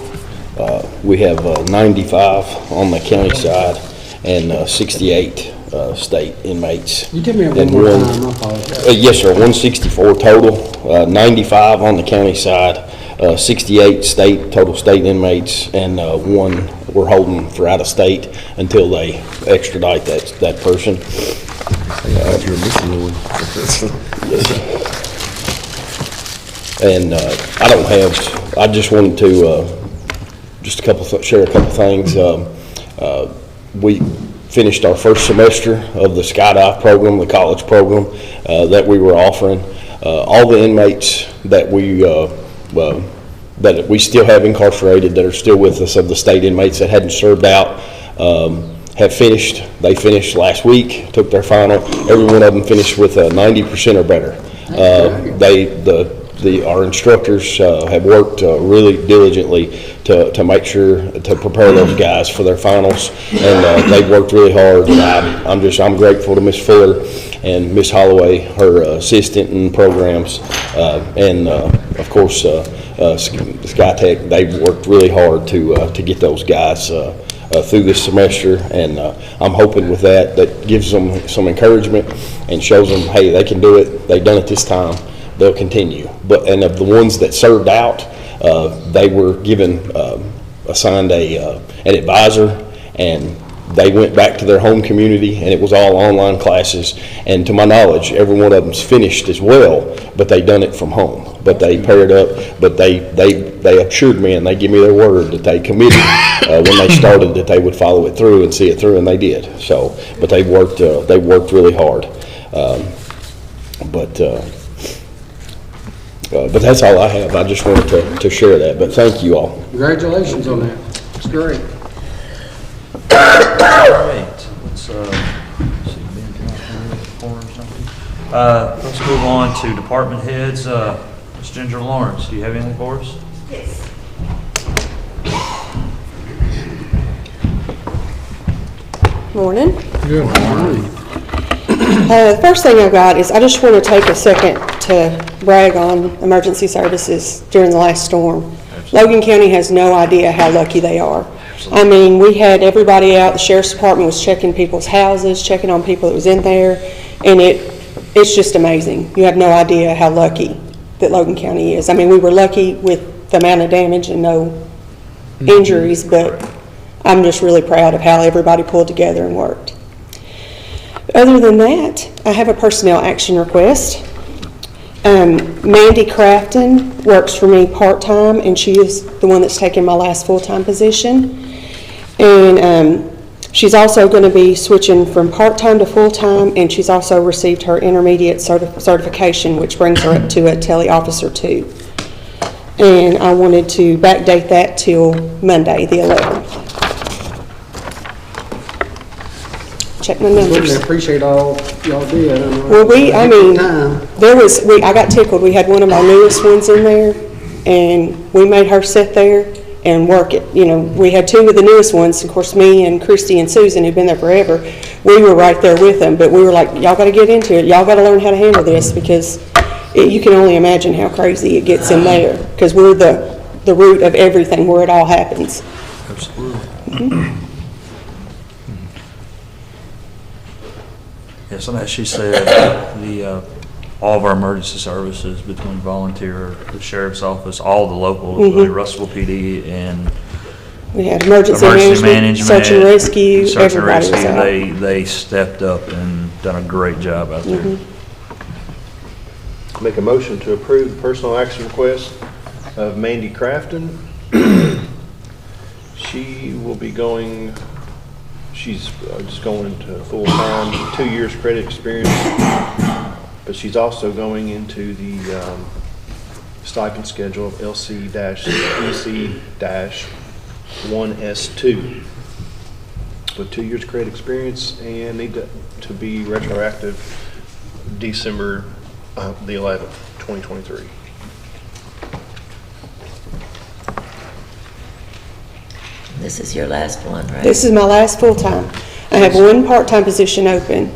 Speaker 14: We have 95 on the county side and 68 state inmates.
Speaker 2: You tell me that
Speaker 14: And
Speaker 2: one more
Speaker 14: one-
Speaker 2: time, I apologize.
Speaker 14: Yes, sir, 164 total, 95 on the county side, 68 total state inmates, and one we're holding for out of state until they extradite that person.
Speaker 4: You're missing one.
Speaker 14: Yes, sir. And I just wanted to share a couple things. We finished our first semester of the skydive program, the college program that we were offering. All the inmates that we that we still have incarcerated that are still with us, of the state inmates that hadn't served out, have finished. They finished last week, took their final. Every one of them finished with 90% or better. Our instructors have worked really diligently to make sure to prepare those guys for their finals, and they've worked really hard. And I'm grateful to Miss Fuller and Miss Holloway, her assistant in programs, and of course SkyTech. They've worked really hard to get those guys through this semester, and I'm hoping with that gives them some encouragement and shows them, hey, they can do it. They've done it this time. They'll continue. And of the ones that served out, they were assigned an advisor, and they went back to their home community, and it was all online classes. And to my knowledge, every one of them's finished as well, but they done it from home. But they paired up, but they assured me, and they give me their word that they committed when they started that they would follow it through and see it through, and they did. So, but they worked really hard. But that's all I have. I just wanted to share that. But thank you all.
Speaker 2: Congratulations on that. It's great.
Speaker 1: All right, let's see, Ben, can I come in the corner or something? Let's move on to department heads. Ms. Ginger Lawrence, do you have anything for us?
Speaker 6: Yes. Morning.
Speaker 2: Good morning.
Speaker 6: The first thing I got is I just want to take a second to brag on emergency services during the last storm. Logan County has no idea how lucky they are. I mean, we had everybody out. The sheriff's department was checking people's houses, checking on people that was in there, and it's just amazing. You have no idea how lucky that Logan County is. I mean, we were lucky with the amount of damage and no injuries, but I'm just really proud of how everybody pulled together and worked. Other than that, I have a personnel action request. Mandy Crafton works for me part-time, and she is the one that's taken my last full-time position. And she's also going to be switching from part-time to full-time, and she's also received her intermediate certification, which brings her up to a tele officer 2. And I wanted to backdate that till Monday, the 11th. Check my numbers.
Speaker 2: I appreciate all y'all did.
Speaker 6: Well, I got tickled. We had one of our newest ones in there, and we made her sit there and work it. You know, we had 2 of the newest ones. Of course, me and Christy and Susan, who've been there forever, we were right there with them. But we were like, y'all got to get into it. Y'all got to learn how to handle this, because you can only imagine how crazy it gets in there, because we're the root of everything where it all happens.
Speaker 1: Absolutely.
Speaker 6: Mm-hmm.
Speaker 1: Yes, and as she said, all of our emergency services, between volunteer, the sheriff's office, all the locals,
Speaker 6: Mm-hmm.
Speaker 1: Russell PD, and
Speaker 6: We had emergency management, search and rescue, everybody was out.
Speaker 1: They stepped up and done a great job out there.
Speaker 6: Mhm.
Speaker 7: Make a motion to approve the personal action request of Mandy Crafton. She will be going, she's just going into full-time, 2 years credit experience, but she's also going into the stipend schedule of LC-EC-1S2 with 2 years credit experience, and need to be retroactive December the 11th, 2023.
Speaker 10: This is your last one, right?
Speaker 6: This is my last full-time. I have one part-time position open,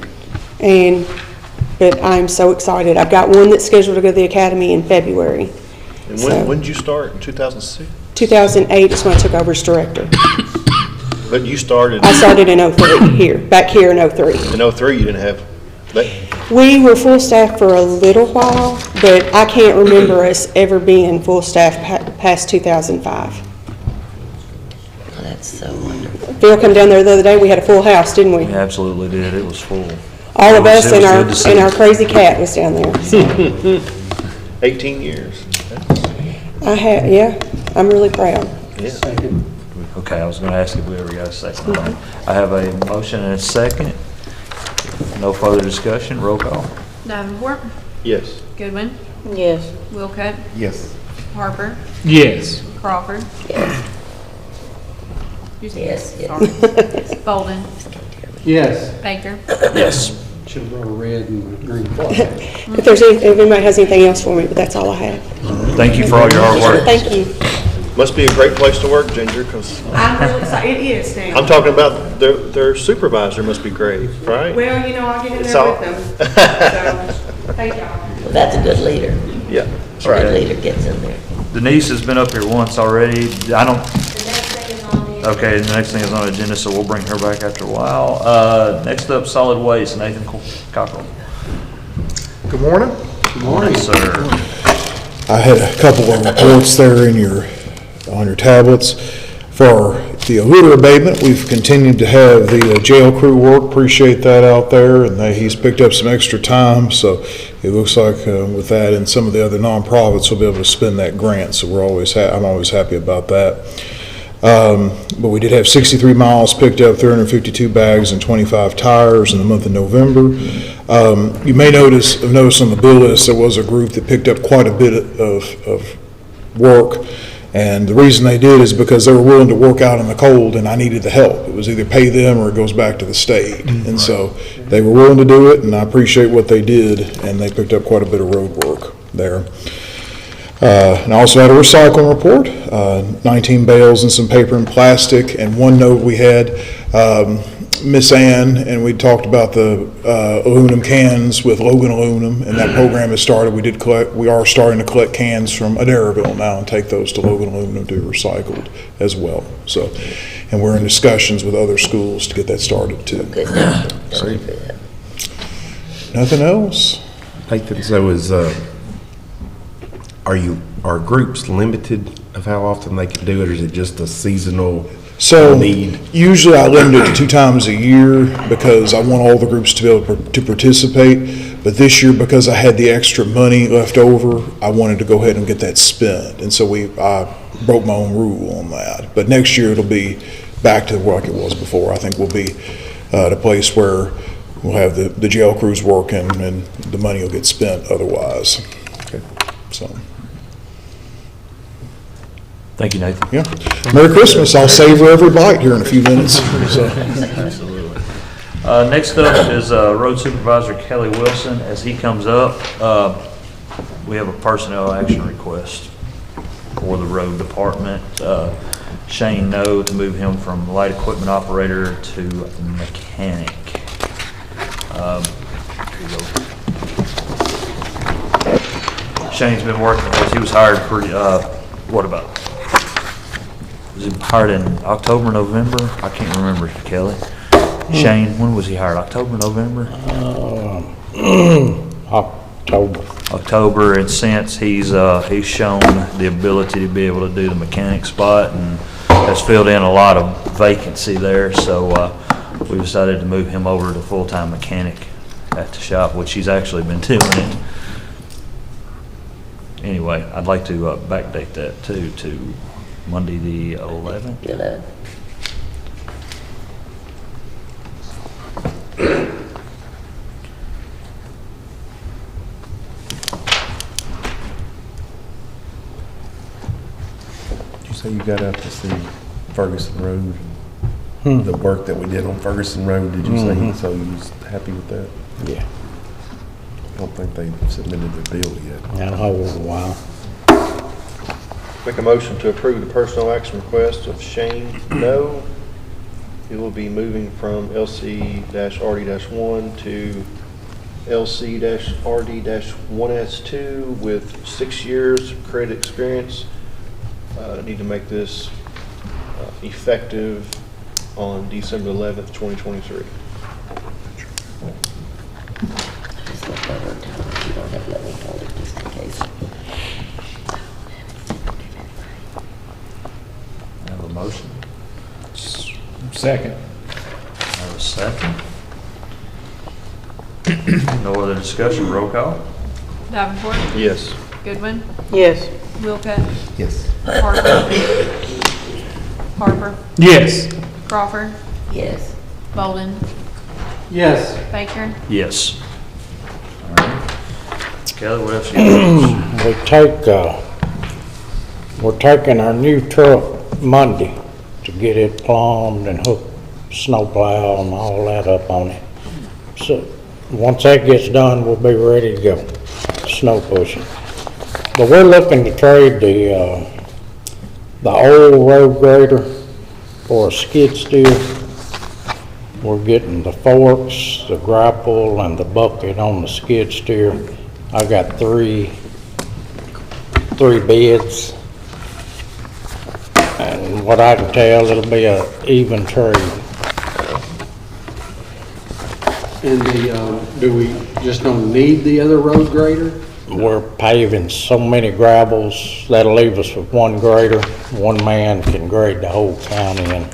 Speaker 6: but I'm so excited. I've got one that's scheduled to go to the academy in February.
Speaker 7: And
Speaker 6: So-
Speaker 7: when did you start? In 2006?
Speaker 6: 2008 is when I took over as director.
Speaker 7: But you started
Speaker 6: I started in 03 back here in 03.
Speaker 7: in 03. You didn't have that.
Speaker 6: We were full staff for a little while, but I can't remember us ever being full staff past 2005.
Speaker 10: Oh, that's so wonderful.
Speaker 6: Phil come down there the other day, we had a full house, didn't we?
Speaker 1: We absolutely did. It was full.
Speaker 6: All of
Speaker 1: It was
Speaker 6: us and
Speaker 1: good to see.
Speaker 6: our crazy cat was down there. So
Speaker 7: 18 years.
Speaker 6: yeah, I'm really proud.
Speaker 7: Yeah.
Speaker 1: Okay, I was going to ask if we ever got a second. I have a motion and a second. No further discussion. Roll call.
Speaker 9: Davenport,
Speaker 7: Yes.
Speaker 9: Goodwin,
Speaker 11: Yes.
Speaker 9: Wilcutt,
Speaker 4: Yes.
Speaker 9: Harper,
Speaker 12: Yes.
Speaker 9: Crawford.
Speaker 10: Yes, yes.
Speaker 9: Sorry. Bolden,
Speaker 2: Yes.
Speaker 9: Baker.
Speaker 1: Yes.
Speaker 2: Should have brought a red and green flag.
Speaker 6: If anybody has anything else for me, but that's all I have.
Speaker 1: Thank you for all your hard work.
Speaker 6: Thank you.
Speaker 7: Must be a great place to work, Ginger, because
Speaker 5: I'm really excited, it is now.
Speaker 7: I'm talking about their supervisor must be great, right?
Speaker 5: Well, you know, I'll get in
Speaker 7: It's
Speaker 5: there
Speaker 7: all-
Speaker 5: with them, so, thank y'all.
Speaker 10: Well, that's a good leader.
Speaker 7: Yeah,
Speaker 10: A
Speaker 7: that's
Speaker 10: good
Speaker 7: right.
Speaker 10: leader gets in there.
Speaker 1: Denise has been up here once already. I don't,
Speaker 5: The next thing is on the.
Speaker 1: okay, the next thing is on the agenda, so we'll bring her back after a while. Next up, solid waste, Nathan Cockrell.
Speaker 15: Good morning.
Speaker 1: Good morning, sir.
Speaker 15: I had a couple of reports there on your tablets. For the litter abatement, we've continued to have the jail crew work. Appreciate that out there, and he's picked up some extra time, so it looks like with that and some of the other nonprofits, we'll be able to spend that grant, so I'm always happy about that. But we did have 63 miles picked up, 352 bags and 25 tires in the month of November. You may notice on the bill list, there was a group that picked up quite a bit of work. And the reason they did is because they were willing to work out in the cold and I needed the help. It was either pay them or it goes back to the state. And so they were willing to do it, and I appreciate what they did, and they picked up quite a bit of road work there. And I also had a recycling report, 19 bales and some paper and plastic, and one note we had, Miss Ann, and we talked about the aluminum cans with Logan Aluminum, and that program has started. We are starting to collect cans from Adairville now and take those to Logan Aluminum to be recycled as well. So, and we're in discussions with other schools to get that started too.
Speaker 10: Good.
Speaker 15: So, nothing else?
Speaker 4: Nathan, so are groups limited of how often they can do it, or is it just a seasonal need?
Speaker 15: Usually I limit it to 2 times a year because I want all the groups to be able to participate. But this year, because I had the extra money left over, I wanted to go ahead and get that spent. And so I broke my own rule on that. But next year it'll be back to like it was before. I think we'll be at a place where we'll have the jail crews working and the money will get spent otherwise.
Speaker 4: Okay.
Speaker 15: So.
Speaker 1: Thank you, Nathan.
Speaker 15: Yeah. Merry Christmas. I'll savor every bite here in a few minutes. So.
Speaker 1: Absolutely. Next up is Road Supervisor Kelly Wilson. As he comes up, we have a personnel action request for the road department. Shane No to move him from light equipment operator to mechanic. Here you go. Shane's been working for us. He was hired for, was he hired in October, November? I can't remember, Kelly. Shane, when was he hired? October, November? October, and since he's shown the ability to be able to do the mechanic spot and has filled in a lot of vacancy there, so we decided to move him over to full-time mechanic at the shop, which he's actually been doing. Anyway, I'd like to backdate that too to Monday the 11th.
Speaker 10: 11.
Speaker 4: Did you say you got out to see Ferguson Road? The work that we did on Ferguson Road, did you say? So you was happy with that?
Speaker 14: Yeah.
Speaker 4: I don't think they submitted their bill yet.
Speaker 14: That'll hold a while.
Speaker 7: Make a motion to approve the personal action request of Shane No. He will be moving from LC-RD-1 to LC-RD-1S2 with 6 years of credit experience. Need to make this effective on December 11th, 2023.
Speaker 10: Just let her tell her you don't have to let me hold it just in case.
Speaker 1: I have a motion.
Speaker 12: Second.
Speaker 1: I have a second. No other discussion, roll call?
Speaker 9: Davenport,
Speaker 7: Yes.
Speaker 9: Goodwin,
Speaker 11: Yes.
Speaker 9: Wilcott,
Speaker 4: Yes.
Speaker 9: Harper,
Speaker 12: Yes.
Speaker 9: Crawford,
Speaker 10: Yes.
Speaker 9: Bolden,
Speaker 2: Yes.
Speaker 9: Baker.
Speaker 1: Yes. All right. Kelly, what else you got?
Speaker 14: We take
Speaker 16: We're taking our new truck Monday to get it plumbed and hook snowplow and all that up on it. So, once that gets done, we'll be ready to go, snow pushing. But we're looking to trade the old road grader for a skid steer. We're getting the forks, the grapple, and the bucket on the skid steer. I got three bids. And what I can tell, it'll be an even trade.
Speaker 2: And do we just don't need the other road grader?
Speaker 16: We're paving so many gravels, that'll leave us with one grader. One man can grade the whole county in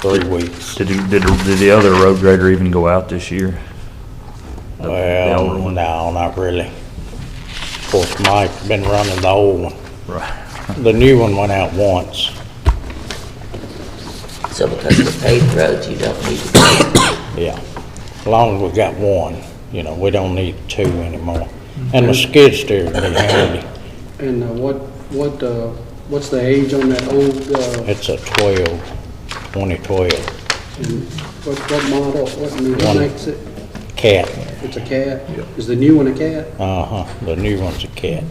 Speaker 16: 3 weeks.
Speaker 1: Did the other road grader even go out this year?
Speaker 16: Well, no, not really. Of course, Mike's been running the old one.
Speaker 1: Right.
Speaker 16: The new one went out once.
Speaker 10: So because of the paved roads, you don't need to.
Speaker 16: Yeah, as long as we got one, we don't need 2 anymore. And the skid steer can be handy.
Speaker 2: And what's the age on that old?
Speaker 16: It's a 2012.
Speaker 2: And what model? What makes it?
Speaker 16: Cat.
Speaker 2: It's a cat. Is the new one a cat?
Speaker 16: The new one's a cat.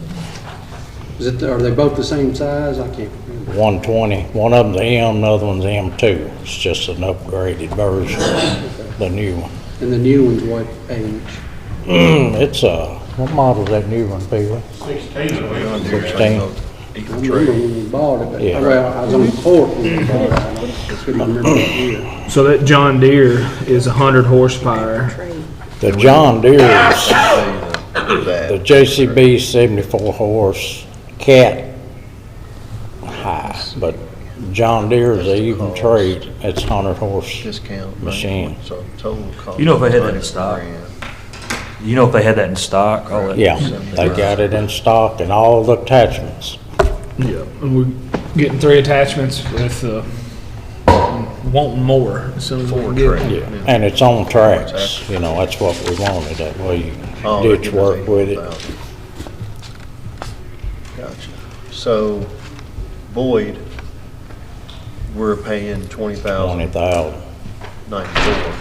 Speaker 2: Are they both the same size? I can't remember.
Speaker 16: 120. One of them's M, the other one's M2. It's just an upgraded version. The new one.
Speaker 2: And the new one's what age?
Speaker 16: It's what model's that new one, Peter?
Speaker 7: 16.
Speaker 16: 16.
Speaker 2: I remember when we bought it, but
Speaker 16: Yeah.
Speaker 2: well, I was on the court when we bought it. I couldn't remember that year.
Speaker 12: So that John Deere is 100 horsepower.
Speaker 16: The John Deere is the JCB 74 horse cat high, but John Deere is an even trade. It's 100 horse
Speaker 7: Discount.
Speaker 16: machine.
Speaker 7: So total cost.
Speaker 1: You know if they had that in stock? You know if they had that in stock? All that?
Speaker 16: Yeah, they got it in stock and all the attachments.
Speaker 12: Yeah, and we're getting 3 attachments with wanting more as soon as we can get them.
Speaker 16: Yeah, and it's on tracks, that's what we wanted, that way you ditch work with it.
Speaker 7: Gotcha. So Boyd, we're paying 20,094.
Speaker 16: 20,000,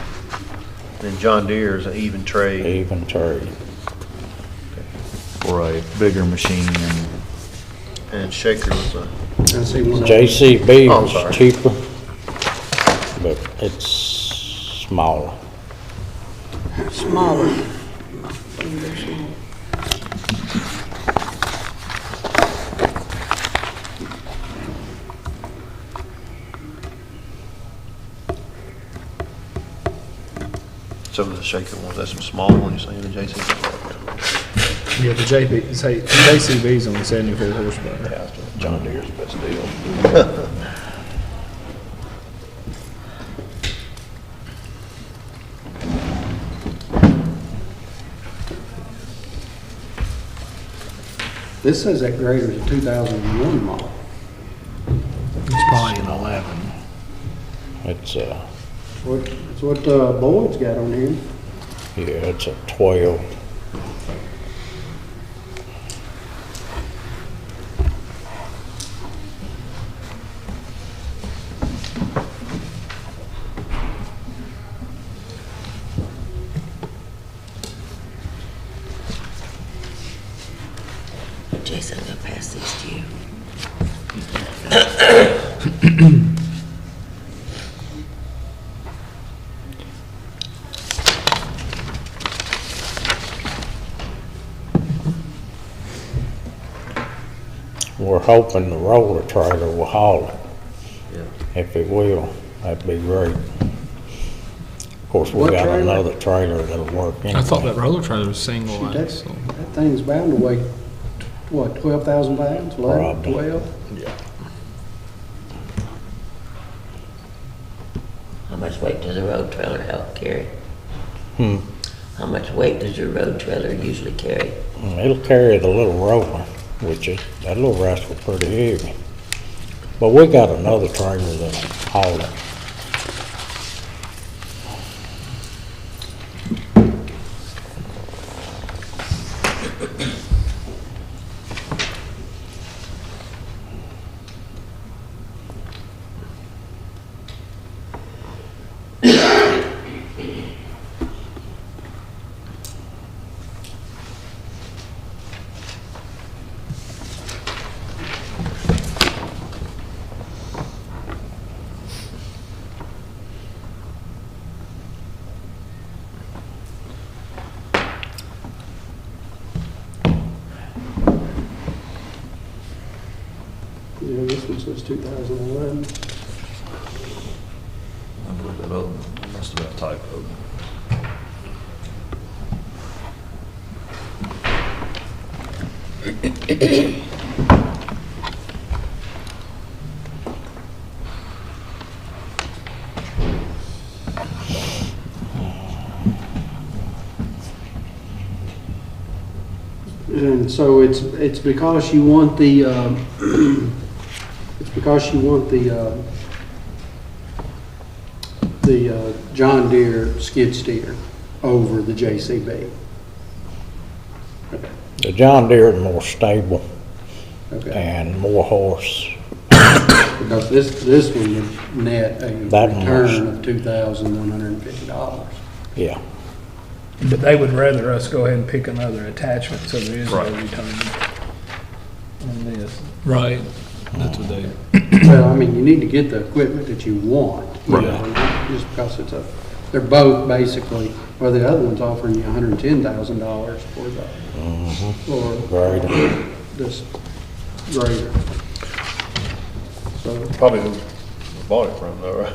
Speaker 7: Then John Deere is an even trade.
Speaker 16: even trade.
Speaker 1: For a bigger machine
Speaker 7: And Shaker was a,
Speaker 2: I see one.
Speaker 16: JCB
Speaker 7: Oh, I'm
Speaker 16: was
Speaker 7: sorry.
Speaker 16: cheaper, but it's smaller.
Speaker 11: Smaller.
Speaker 7: so the Shaker one, that's a small one, you're saying, the JC?
Speaker 12: Yeah, the JCB's only 74 horsepower.
Speaker 7: Yeah, John Deere's the best deal.
Speaker 2: This says that grader's a 2001 model.
Speaker 12: It's probably an 11.
Speaker 16: It's
Speaker 2: It's what Boyd's got on here.
Speaker 16: yeah, it's a 12.
Speaker 10: Jason, I'm gonna pass these to you.
Speaker 16: We're hoping the roller trailer will haul it. If it will, that'd be great. Of course, we
Speaker 2: What
Speaker 16: got
Speaker 2: trailer?
Speaker 16: another trailer that'll work anyway.
Speaker 12: I thought that roller trailer was single
Speaker 2: Shoot,
Speaker 12: axle.
Speaker 2: that thing's bound to weigh, what, 12,000 pounds? 11,
Speaker 16: Probably.
Speaker 2: 12?
Speaker 16: Yeah.
Speaker 10: How much weight does a road trailer help carry?
Speaker 16: Hmm.
Speaker 10: How much weight does your road trailer usually carry?
Speaker 16: It'll carry the little roller, which is, that little rascal pretty heavy. But we got another trailer that'll haul it.
Speaker 2: was 2011.
Speaker 1: I believe that other one must have been a typo.
Speaker 2: And so it's because you want the, it's because you want the John Deere skid steer over the JCB. Okay.
Speaker 16: The John Deere is more stable
Speaker 2: Okay.
Speaker 16: and more horse.
Speaker 2: Because this one would net a
Speaker 16: That one
Speaker 2: return of $2,150.
Speaker 16: Yeah.
Speaker 12: But they would rather us go ahead and pick another attachment, so there is no
Speaker 1: Right.
Speaker 12: return on this. Right, that's what they.
Speaker 2: Well, I mean, you need to get the equipment that you want, you
Speaker 1: Right.
Speaker 2: know, just because they're both basically, well, the other one's offering you $110,000 for for
Speaker 16: Grader.
Speaker 2: this grader. So,
Speaker 7: Probably who we bought it from, though, right?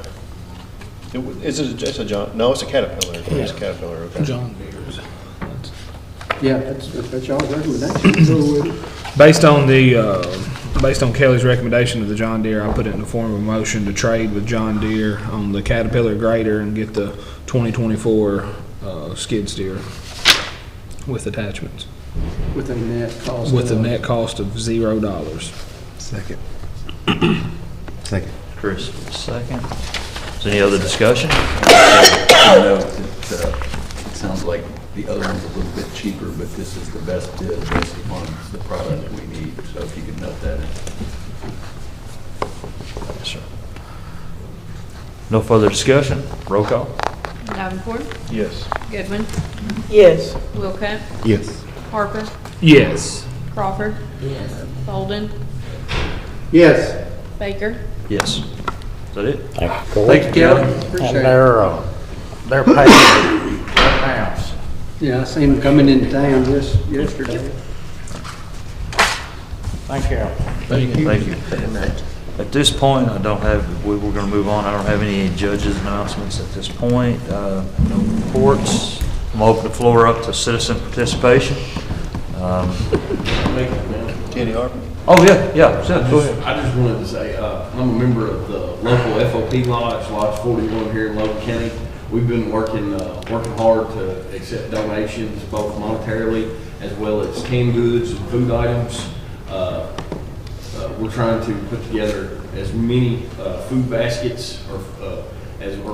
Speaker 7: It's a John, no, it's a Caterpillar. It's a Caterpillar, okay.
Speaker 12: John Deere's.
Speaker 2: yeah, that's y'all's recommendation. Go with it.
Speaker 12: Based on Kelly's recommendation of the John Deere, I put it in the form of a motion to trade with John Deere on the Caterpillar grader and get the 2024 skid steer with attachments,
Speaker 2: With a net cost.
Speaker 12: with a
Speaker 2: of-
Speaker 12: net cost of $0.
Speaker 4: Second. Second.
Speaker 1: Chris, second. Is there any other discussion?
Speaker 17: Note that it sounds like the other one's a little bit cheaper, but this is the best bid based upon the product that we need. So if you could note that.
Speaker 1: Sure. No further discussion? Roll call?
Speaker 9: Davenport,
Speaker 7: Yes.
Speaker 9: Goodwin,
Speaker 11: Yes.
Speaker 9: Wilcutt,
Speaker 4: Yes.
Speaker 9: Harper,
Speaker 12: Yes.
Speaker 9: Crawford,
Speaker 10: Yes.
Speaker 9: Bolden,
Speaker 2: Yes,
Speaker 9: Baker.
Speaker 1: Yes. Is that it?
Speaker 16: Thank you, Corey.
Speaker 2: thank you, Kelly, appreciate
Speaker 16: And
Speaker 2: it.
Speaker 16: they're paying their house.
Speaker 2: Yeah, I seen them coming into town yesterday.
Speaker 16: Thank you.
Speaker 1: Thank you. At this point, I don't have, we're going to move on. I don't have any judges' announcements at this point. No reports. I'm going to open the floor up to citizen participation.
Speaker 7: Kenny Harper?
Speaker 1: Oh, yeah, Seth, go ahead.
Speaker 8: I just wanted to say, I'm a member of the local FOP Lodge, Lodge 41 here in Logan County. We've been working hard to accept donations, both monetarily as well as canned goods and food items. We're trying to put together as many food baskets or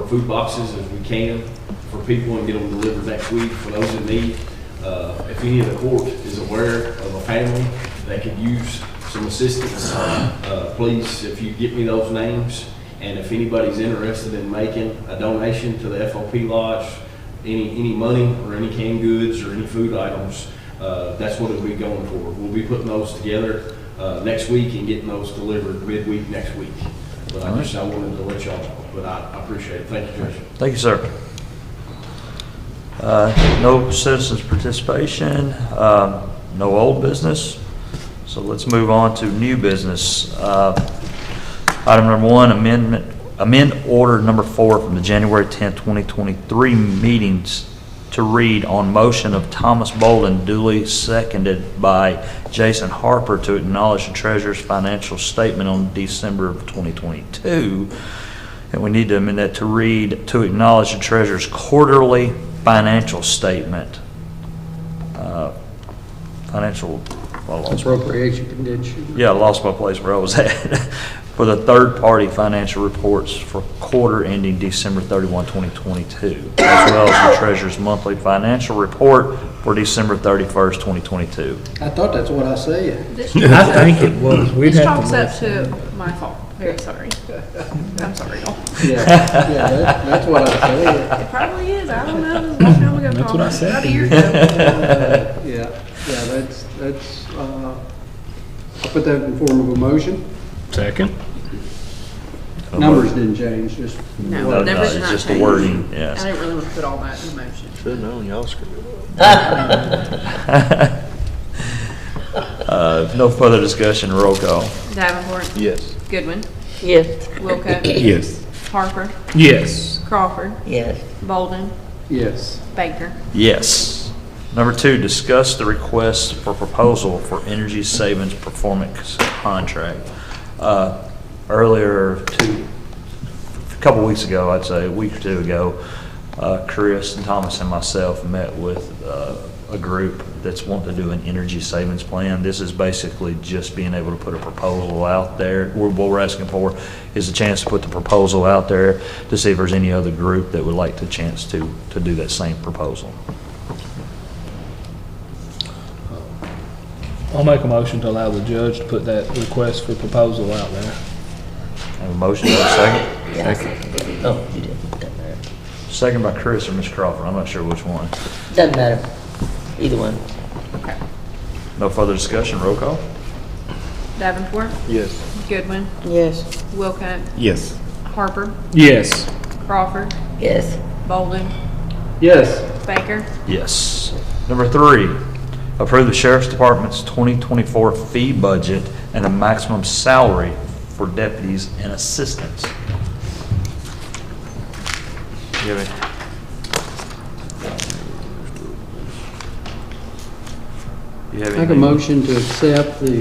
Speaker 8: food boxes as we can for people and get them delivered next week for those in need. If any of the court is aware of a family that could use some assistance, please, if you get me those names, and if anybody's interested in making a donation to the FOP Lodge, any money or any canned goods or any food items, that's what it'll be going for. We'll be putting those together next week and getting those delivered midweek next week. But I wanted to let y'all know, but I appreciate it. Thank you, Judge.
Speaker 1: Thank you, sir. No citizens' participation, no old business. So let's move on to new business. Item number one, amend order number 4 from the January 10th, 2023 meetings to read on motion of Thomas Bolden, duly seconded by Jason Harper, to acknowledge the treasurer's financial statement on December of 2022. And we need to amend that to read to acknowledge the treasurer's quarterly financial statement.
Speaker 2: Appropriation condition.
Speaker 1: Yeah, I lost my place where I was at. For the third-party financial reports for quarter ending December 31, 2022, as well as the treasurer's monthly financial report for December 31st, 2022.
Speaker 2: I thought that's what I said.
Speaker 12: I think it was. We'd
Speaker 9: This
Speaker 12: have
Speaker 9: chalks
Speaker 12: to
Speaker 9: up to my fault. Very sorry. I'm sorry, y'all.
Speaker 2: Yeah, that's what I said.
Speaker 9: It probably is. I don't know. This is a long time ago.
Speaker 12: That's what I said.
Speaker 9: About a year ago.
Speaker 2: Yeah, that's, I'll put that in form of a motion.
Speaker 12: Second.
Speaker 2: Numbers didn't change, just.
Speaker 9: No,
Speaker 1: No,
Speaker 9: numbers
Speaker 1: it's
Speaker 9: did not
Speaker 1: just the
Speaker 9: change.
Speaker 1: wording, yes.
Speaker 9: I didn't really want to put all that in the motion.
Speaker 7: Should've known, y'all screwed it
Speaker 1: No further discussion, roll call.
Speaker 9: Davenport,
Speaker 7: Yes.
Speaker 9: Goodwin,
Speaker 11: Yes.
Speaker 9: Wilco.
Speaker 4: Yes.
Speaker 9: Harper,
Speaker 12: Yes.
Speaker 9: Crawford,
Speaker 10: Yes.
Speaker 9: Bolden,
Speaker 2: Yes.
Speaker 9: Baker.
Speaker 1: Yes. Number 2, discuss the request for proposal for energy savings performance contract. Earlier, a couple weeks ago, I'd say a week or two ago, Chris and Thomas and myself met with a group that's wanting to do an energy savings plan. This is basically just being able to put a proposal out there. What we're asking for is a chance to put the proposal out there to see if there's any other group that would like the chance to do that same proposal.
Speaker 12: I'll make a motion to allow the judge to put that request for proposal out there.
Speaker 1: Have a motion, have a second?
Speaker 10: Yeah. Oh, you did. Doesn't matter.
Speaker 1: Second by Chris or Ms. Crawford, I'm not sure which one.
Speaker 10: Doesn't matter. Either one.
Speaker 9: Okay.
Speaker 1: No further discussion, roll call?
Speaker 9: Davenport,
Speaker 7: Yes.
Speaker 9: Goodwin,
Speaker 11: Yes.
Speaker 9: Wilco,
Speaker 4: Yes.
Speaker 9: Harper,
Speaker 12: Yes.
Speaker 9: Crawford,
Speaker 10: Yes.
Speaker 9: Bolden,
Speaker 2: Yes.
Speaker 9: Baker.
Speaker 1: Yes. Number 3, approve the Sheriff's Department's 2024 fee budget and a maximum salary for deputies and assistants. You have any- You have
Speaker 2: Make a
Speaker 1: anything?
Speaker 2: motion to accept the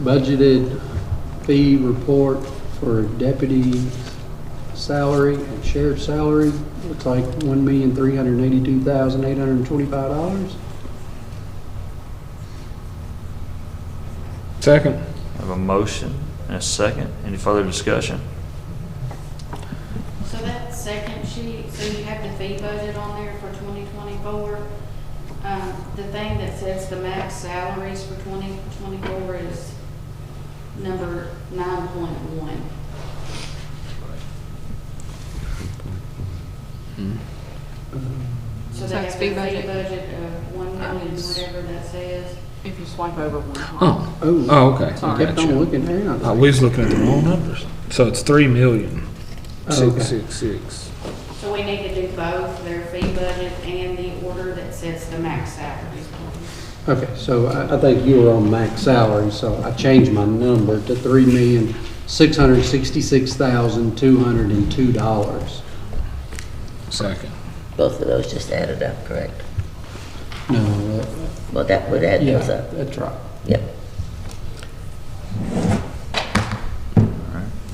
Speaker 2: budgeted fee report for deputy salary and sheriff salary. Looks like $1,382,825.
Speaker 12: Second.
Speaker 1: I have a motion and a second. Any further discussion?
Speaker 5: So that second sheet, so you have the fee budget on there for 2024. The thing that sets the max salaries for 2024 is number 9.1. So they
Speaker 9: it's
Speaker 5: have
Speaker 9: fee
Speaker 5: the fee
Speaker 9: budget.
Speaker 5: budget of 1 million, whatever that says.
Speaker 9: If you swipe over one.
Speaker 12: Oh.
Speaker 2: Oh.
Speaker 12: Oh, okay.
Speaker 2: I kept on looking there. and I was
Speaker 12: Oh,
Speaker 2: like,
Speaker 12: we was looking at the wrong numbers. So it's 3,666,666.
Speaker 5: So we need to do both, their fee budget and the order that sets the max salaries.
Speaker 2: Okay, so I think you were on max salary, so I changed my number to $3,666,202.
Speaker 12: Second.
Speaker 10: Both of those just added up, correct?
Speaker 2: No,
Speaker 10: Well, that would add
Speaker 2: yeah,
Speaker 10: those up.
Speaker 2: that's right.
Speaker 10: Yep.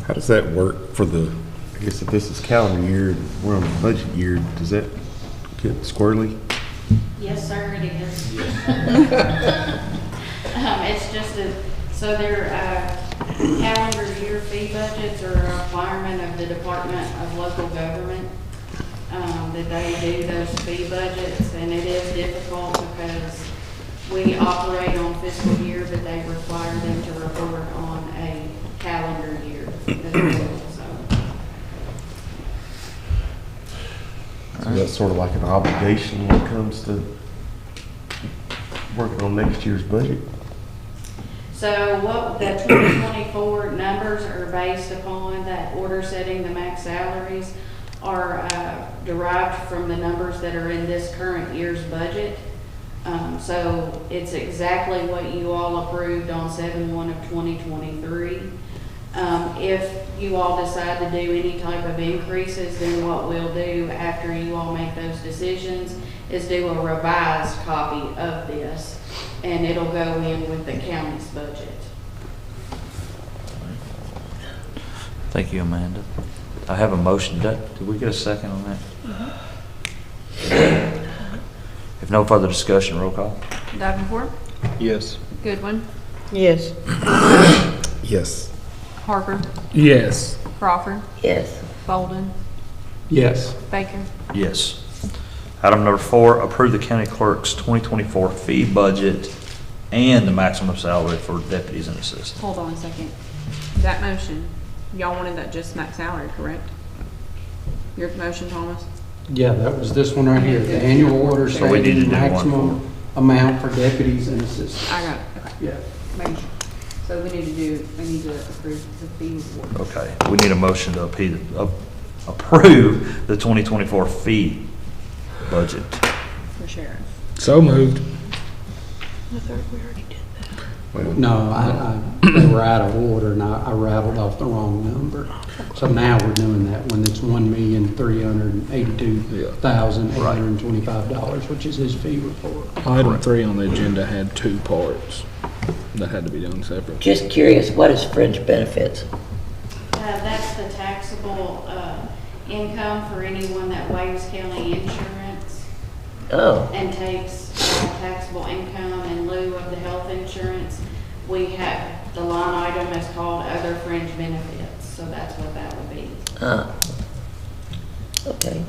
Speaker 4: How does that work for the, I guess if this is calendar year, we're on the budget year, does that get squirrely?
Speaker 5: Yes, sir, it is. It's just so their calendar year fee budgets are a requirement of the Department of Local Government, that they do those fee budgets, and it is difficult because we operate on fiscal year, but they require them to report on a calendar year as well, so.
Speaker 4: So that's sort of like an obligation when it comes to working on next year's budget?
Speaker 5: So what the 2024 numbers are based upon, that order setting the max salaries, are derived from the numbers that are in this current year's budget. So it's exactly what you all approved on 7/1 of 2023. If you all decide to do any type of increases, then what we'll do after you all make those decisions is do a revised copy of this, and it'll go in with the county's budget.
Speaker 1: Thank you, Amanda. I have a motion. Did we get a second on that? If no further discussion, roll call.
Speaker 9: Davenport,
Speaker 7: Yes.
Speaker 9: Goodwin,
Speaker 11: Yes.
Speaker 4: Yes.
Speaker 9: Harper,
Speaker 12: Yes.
Speaker 9: Crawford,
Speaker 10: Yes.
Speaker 9: Bolden,
Speaker 2: Yes.
Speaker 9: Baker.
Speaker 1: Yes. Item number 4, approve the county clerk's 2024 fee budget and the maximum salary for deputies and assistants.
Speaker 9: Hold on a second. That motion, y'all wanted that just max salary, correct? Your motion, Thomas?
Speaker 2: Yeah, that was this one right here, the annual order
Speaker 1: So we need to
Speaker 2: setting
Speaker 1: do one
Speaker 2: maximum amount for deputies and assistants.
Speaker 9: I got it, okay.
Speaker 2: Yeah.
Speaker 9: Making sure. So we need to approve the fee report.
Speaker 1: Okay, we need a motion to approve the 2024 fee budget.
Speaker 9: For sheriff.
Speaker 12: So moved.
Speaker 9: I thought we already did that.
Speaker 2: No, they were out of order, and I rattled off the wrong number. So now we're doing that when it's $1,382,825, which is his fee report.
Speaker 12: Item 3 on the agenda had 2 parts that had to be done separate.
Speaker 10: Just curious, what is fringe benefits?
Speaker 5: That's the taxable income for anyone that waives county insurance
Speaker 10: Oh,
Speaker 5: and takes taxable income in lieu of the health insurance. We have, the line item is called other fringe benefits, so that's what that would be.
Speaker 10: okay.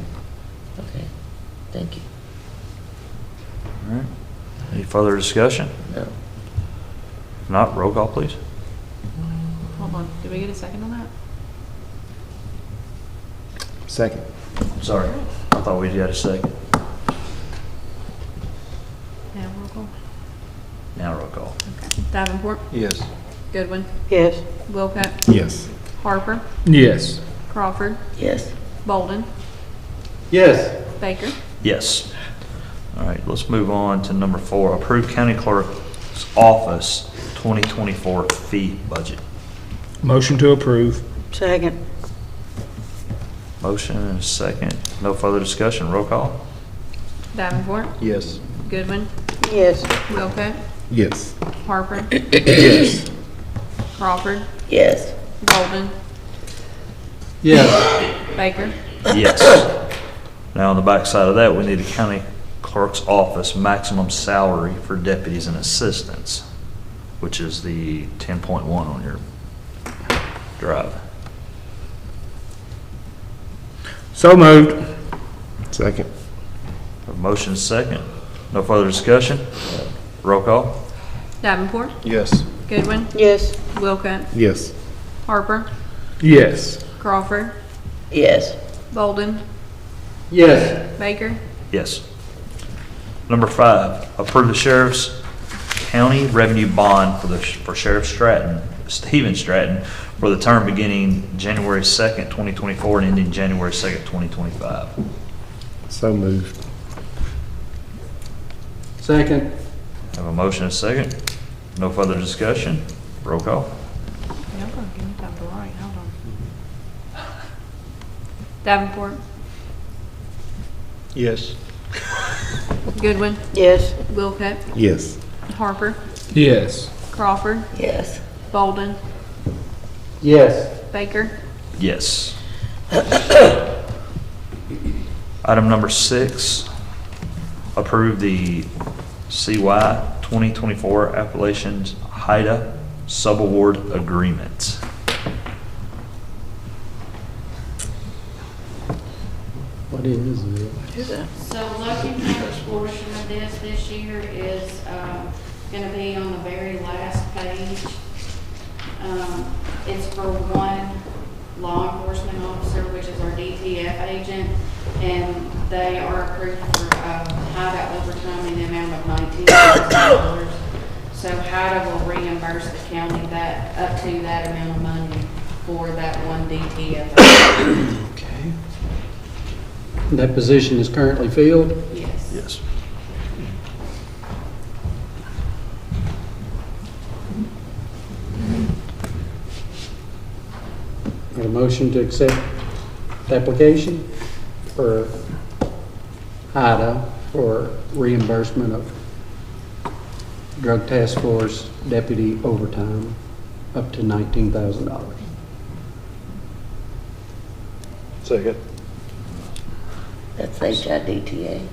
Speaker 10: Okay, thank you.
Speaker 1: All right. Any further discussion?
Speaker 10: No.
Speaker 1: If not, roll call, please.
Speaker 9: Hold on, did we get a second on that?
Speaker 4: Second.
Speaker 1: Sorry, I thought we had a second.
Speaker 9: Yeah, roll call.
Speaker 1: Now roll call.
Speaker 9: Okay. Davenport,
Speaker 15: Yes.
Speaker 9: Goodwin,
Speaker 11: Yes.
Speaker 9: Wilcott,
Speaker 4: Yes.
Speaker 9: Harper,
Speaker 12: Yes.
Speaker 9: Crawford,
Speaker 10: Yes.
Speaker 9: Bolden,
Speaker 7: Yes.
Speaker 9: Baker.
Speaker 1: Yes. All right, let's move on to number 4. Approve county clerk's office 2024 fee budget.
Speaker 12: Motion to approve.
Speaker 11: Second.
Speaker 1: Motion and a second. No further discussion. Roll call.
Speaker 9: Davenport,
Speaker 15: Yes.
Speaker 9: Goodwin,
Speaker 11: Yes.
Speaker 9: Wilcott,
Speaker 4: Yes.
Speaker 9: Harper,
Speaker 12: Yes.
Speaker 9: Crawford,
Speaker 10: Yes.
Speaker 9: Bolden,
Speaker 2: Yes.
Speaker 9: Baker.
Speaker 1: Yes. Now, on the back side of that, we need a county clerk's office maximum salary for deputies and assistants, which is the 10.1 on your drive.
Speaker 12: So moved.
Speaker 4: Second.
Speaker 1: A motion second. No further discussion. Roll call.
Speaker 9: Davenport,
Speaker 15: Yes.
Speaker 9: Goodwin,
Speaker 11: Yes.
Speaker 9: Wilcott,
Speaker 4: Yes.
Speaker 9: Harper,
Speaker 12: Yes.
Speaker 9: Crawford,
Speaker 10: Yes.
Speaker 9: Bolden,
Speaker 2: Yes.
Speaker 9: Baker.
Speaker 1: Yes. Number 5, approve the sheriff's county revenue bond for Sheriff Stephen Stratton, for the term beginning January 2nd, 2024 and ending January 2nd, 2025.
Speaker 4: So moved.
Speaker 2: Second.
Speaker 1: Have a motion and a second. No further discussion. Roll call.
Speaker 9: Y'all gonna give me time to write, hold on. Davenport,
Speaker 15: Yes.
Speaker 9: Goodwin,
Speaker 11: Yes.
Speaker 9: Wilcott,
Speaker 4: Yes.
Speaker 9: Harper,
Speaker 12: Yes.
Speaker 9: Crawford,
Speaker 10: Yes.
Speaker 9: Bolden,
Speaker 2: Yes.
Speaker 9: Baker.
Speaker 1: Yes. Item number 6, approve the CY 2024 Appalachians HIDA subaward agreement.
Speaker 2: What is it?
Speaker 5: So Logan County's portion of this year is going to be on the very last page. It's for one law enforcement officer, which is our DTF agent, and they are approved for HIDA overtime in the amount of $19,000. So HIDA will reimburse the county that up to that amount of money for that one DTF agent.
Speaker 2: Okay. That position is currently filled?
Speaker 5: Yes.
Speaker 1: Yes.
Speaker 2: A motion to accept the application for HIDA for reimbursement of Drug Task Force deputy overtime up to $19,000.
Speaker 7: Second.
Speaker 10: That's HIDTA.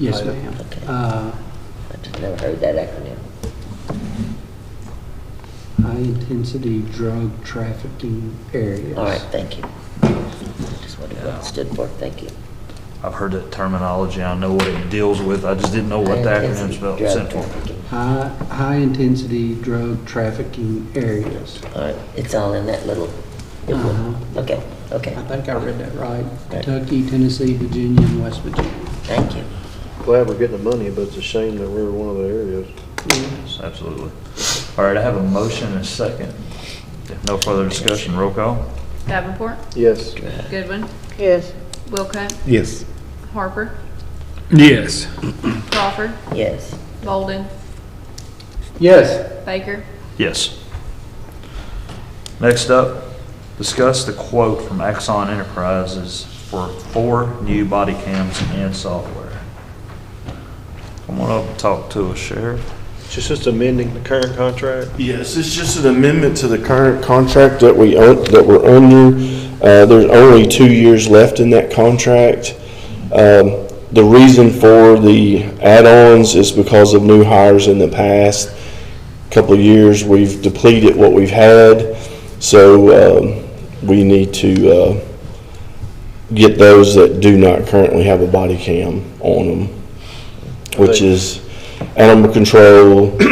Speaker 2: Yes, ma'am.
Speaker 10: Okay. I just never heard that acronym.
Speaker 2: High-intensity drug trafficking areas.
Speaker 10: All right, thank you. Just wondered what it stood for, thank you.
Speaker 1: I've heard that terminology. I know what it deals with. I just didn't know what the acronym spelled.
Speaker 10: Drug trafficking.
Speaker 2: High-intensity drug trafficking areas.
Speaker 10: All right, it's all in that little, okay, okay.
Speaker 2: I think I read that right. Kentucky, Tennessee, Virginia, and West Virginia.
Speaker 10: Thank you.
Speaker 7: Glad we're getting the money, but it's a shame that we're one of the areas.
Speaker 1: Yes, absolutely. All right, I have a motion and a second. If no further discussion, roll call.
Speaker 9: Davenport,
Speaker 7: Yes.
Speaker 9: Goodwin,
Speaker 11: Yes.
Speaker 9: Wilcott,
Speaker 4: Yes.
Speaker 9: Harper,
Speaker 12: Yes.
Speaker 9: Crawford,
Speaker 10: Yes.
Speaker 9: Bolden,
Speaker 2: Yes.
Speaker 9: Baker?
Speaker 1: Yes. Next up, discuss the quote from Axon Enterprises for 4 new body cams and software. Come on up and talk to us, Sheriff.
Speaker 7: Just amending the current contract?
Speaker 4: Yes, it's just an amendment to the current contract that we're under. There's only 2 years left in that contract. The reason for the add-ons is because of new hires in the past couple of years. We've depleted what we've had, so we need to get those that do not currently have a body cam on them, which is animal control, 2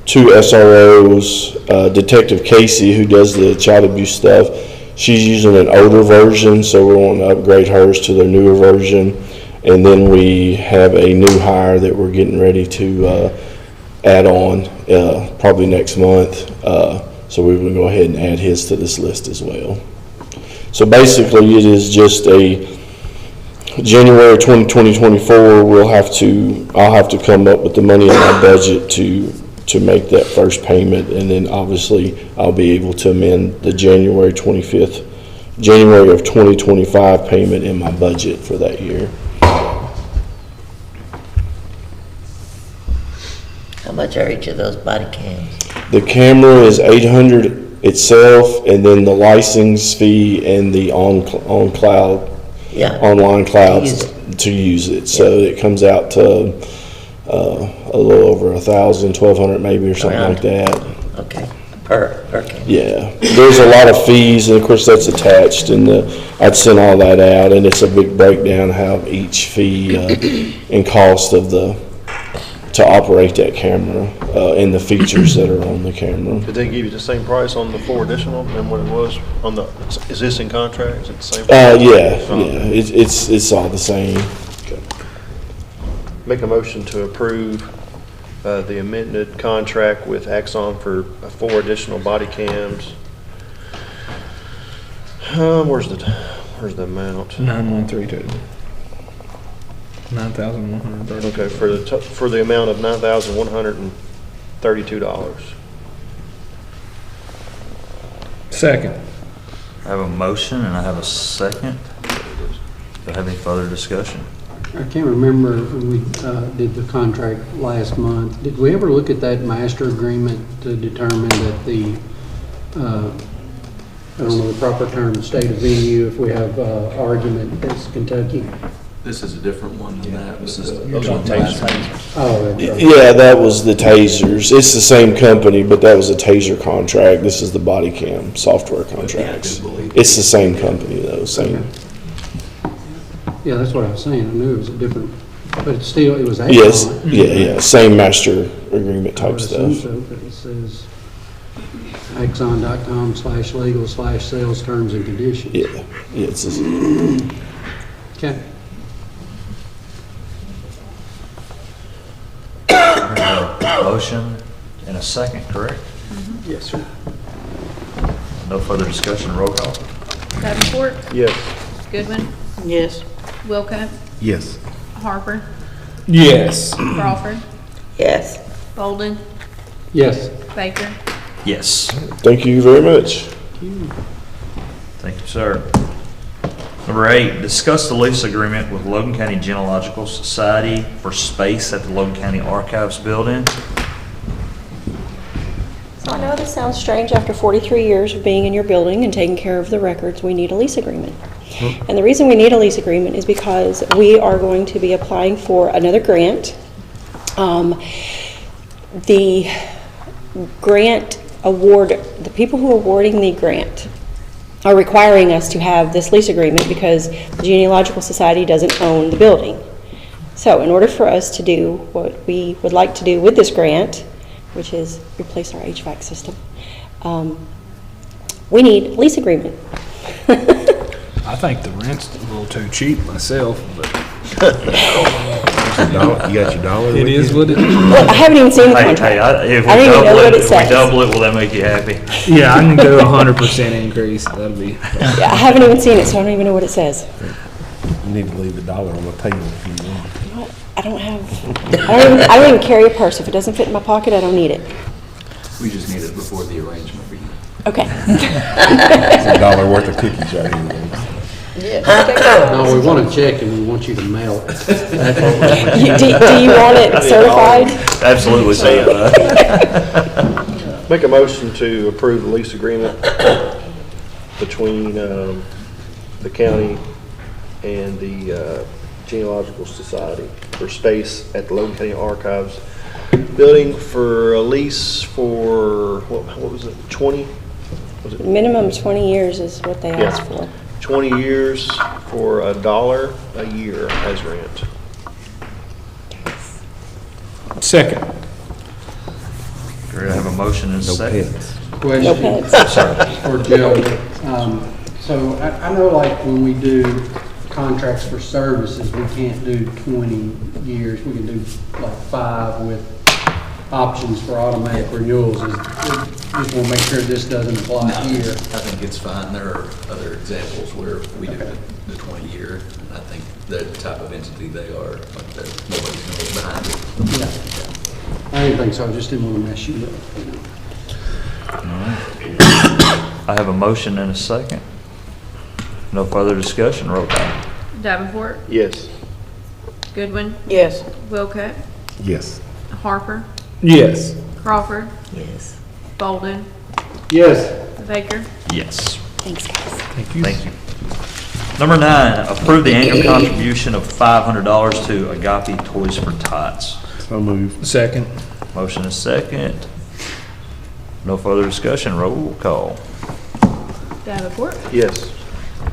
Speaker 4: SROs, Detective Casey, who does the child abuse stuff. She's using an older version, so we're wanting to upgrade hers to the newer version. And then we have a new hire that we're getting ready to add on probably next month. So we will go ahead and add his to this list as well. So basically, it is just a January 2024, I'll have to come up with the money in my budget to make that first payment, and then obviously I'll be able to amend the January of 2025 payment in my budget for that year.
Speaker 10: How much are each of those body cams?
Speaker 4: The camera is $800 itself, and then the license fee and the online clouds to use it. So it comes out to a little over $1,000, $1,200 maybe, or something like that.
Speaker 10: Okay, per camera.
Speaker 4: Yeah, there's a lot of fees, and of course that's attached, and I'd send all that out, and it's a big breakdown how each fee and cost of to operate that camera and the features that are on the camera.
Speaker 7: Did they give you the same price on the 4 additional than what it was on the existing contract? Is it the same?
Speaker 4: It's all the same.
Speaker 7: Okay. Make a motion to approve the amended contract with Axon for 4 additional body cams. Where's the amount?
Speaker 12: 9132. 9,130.
Speaker 7: Okay, for the amount of $9,132.
Speaker 12: Second.
Speaker 1: I have a motion and I have a second. Do I have any further discussion?
Speaker 2: I can't remember when we did the contract last month. Did we ever look at that master agreement to determine that the, I don't know the proper term, state of venue, if we have argument, that's Kentucky?
Speaker 17: This is a different one than that. This is
Speaker 7: Those are tasers.
Speaker 2: Oh, that's right.
Speaker 4: Yeah, that was the tasers. It's the same company, but that was a taser contract. This is the body cam software contracts. It's the same company though, same.
Speaker 2: Yeah, that's what I was saying. I knew it was a different, but it's still, it was Axon.
Speaker 4: Yes, yeah, same master agreement
Speaker 2: I would
Speaker 4: type
Speaker 2: assume
Speaker 4: stuff.
Speaker 2: so, but it says axon.com/legal/sales terms and conditions.
Speaker 4: Yeah, it's
Speaker 2: Okay.
Speaker 1: Motion and a second, correct?
Speaker 2: Yes, sir.
Speaker 1: No further discussion, roll call.
Speaker 9: Davenport?
Speaker 7: Yes.
Speaker 9: Goodwin?
Speaker 11: Yes.
Speaker 9: Wilco?
Speaker 4: yes.
Speaker 9: Harper?
Speaker 12: Yes.
Speaker 9: Crawford?
Speaker 10: Yes.
Speaker 9: Bolden?
Speaker 2: Yes.
Speaker 9: Baker?
Speaker 1: Yes.
Speaker 4: Thank you very much.
Speaker 1: Thank you, sir. Number 8, discuss the lease agreement with Logan County Genealogical Society for space at the Logan County Archives building.
Speaker 6: So I know this sounds strange after 43 years of being in your building and taking care of the records, we need a lease agreement. And the reason we need a lease agreement is because we are going to be applying for another grant. The grant award, the people who are awarding the grant are requiring us to have this lease agreement because the Genealogical Society doesn't own the building. So in order for us to do what we would like to do with this grant, which is replace our HVAC system, we need a lease agreement.
Speaker 12: I think the rent's a little too cheap myself, but
Speaker 4: You got your dollar?
Speaker 12: it is what it is.
Speaker 6: Well, I haven't even seen the contract.
Speaker 1: If
Speaker 6: I don't even know what it
Speaker 1: we
Speaker 6: says.
Speaker 1: double it, will that make you happy?
Speaker 12: Yeah, I can do 100% increase. That'll be.
Speaker 6: Yeah, I haven't even seen it, so I don't even know what it says.
Speaker 4: You need to leave the dollar on the table if you want.
Speaker 6: I don't even carry a purse. If it doesn't fit in my pocket, I don't need it.
Speaker 17: We just need it before the arrangement begins.
Speaker 6: Okay.
Speaker 4: It's $1 worth of cookies right here.
Speaker 2: No, we want to check and we want you to mail it.
Speaker 6: Do you want it certified?
Speaker 1: Absolutely say that.
Speaker 7: Make a motion to approve the lease agreement between the county and the Genealogical Society for space at the Logan County Archives building for a lease for, what was it, 20? Was it
Speaker 6: Minimum 20 years is what they asked for.
Speaker 7: 20 years for $1 a year as rent.
Speaker 12: Second.
Speaker 1: Great, I have a motion and a second.
Speaker 2: Question.
Speaker 6: No pets.
Speaker 2: For Joe. So I know like when we do contracts for services, we can't do 20 years. We can do like 5 with options for automatic renewals. Just want to make sure this doesn't apply here.
Speaker 17: I think it's fine. There are other examples where we do the 20-year. I think the type of entity they are, like nobody's going to look behind it.
Speaker 2: Yeah. I didn't think so. I just didn't want to mess you up. You know.
Speaker 1: All right. I have a motion and a second. No further discussion. Roll call.
Speaker 9: Davenport,
Speaker 7: Yes.
Speaker 9: Goodwin,
Speaker 11: Yes.
Speaker 9: Wilcutt,
Speaker 4: Yes.
Speaker 9: Harper,
Speaker 12: Yes.
Speaker 9: Crawford,
Speaker 10: Yes.
Speaker 9: Bolden,
Speaker 2: Yes.
Speaker 9: Baker.
Speaker 1: Yes.
Speaker 6: Thanks, guys.
Speaker 12: Thank you.
Speaker 1: Thank you. Number 9, approve the annual contribution of $500 to Agape Toys for Tots.
Speaker 4: So moved.
Speaker 12: Second.
Speaker 1: Motion is second. No further discussion. Roll call.
Speaker 9: Davenport,
Speaker 7: Yes.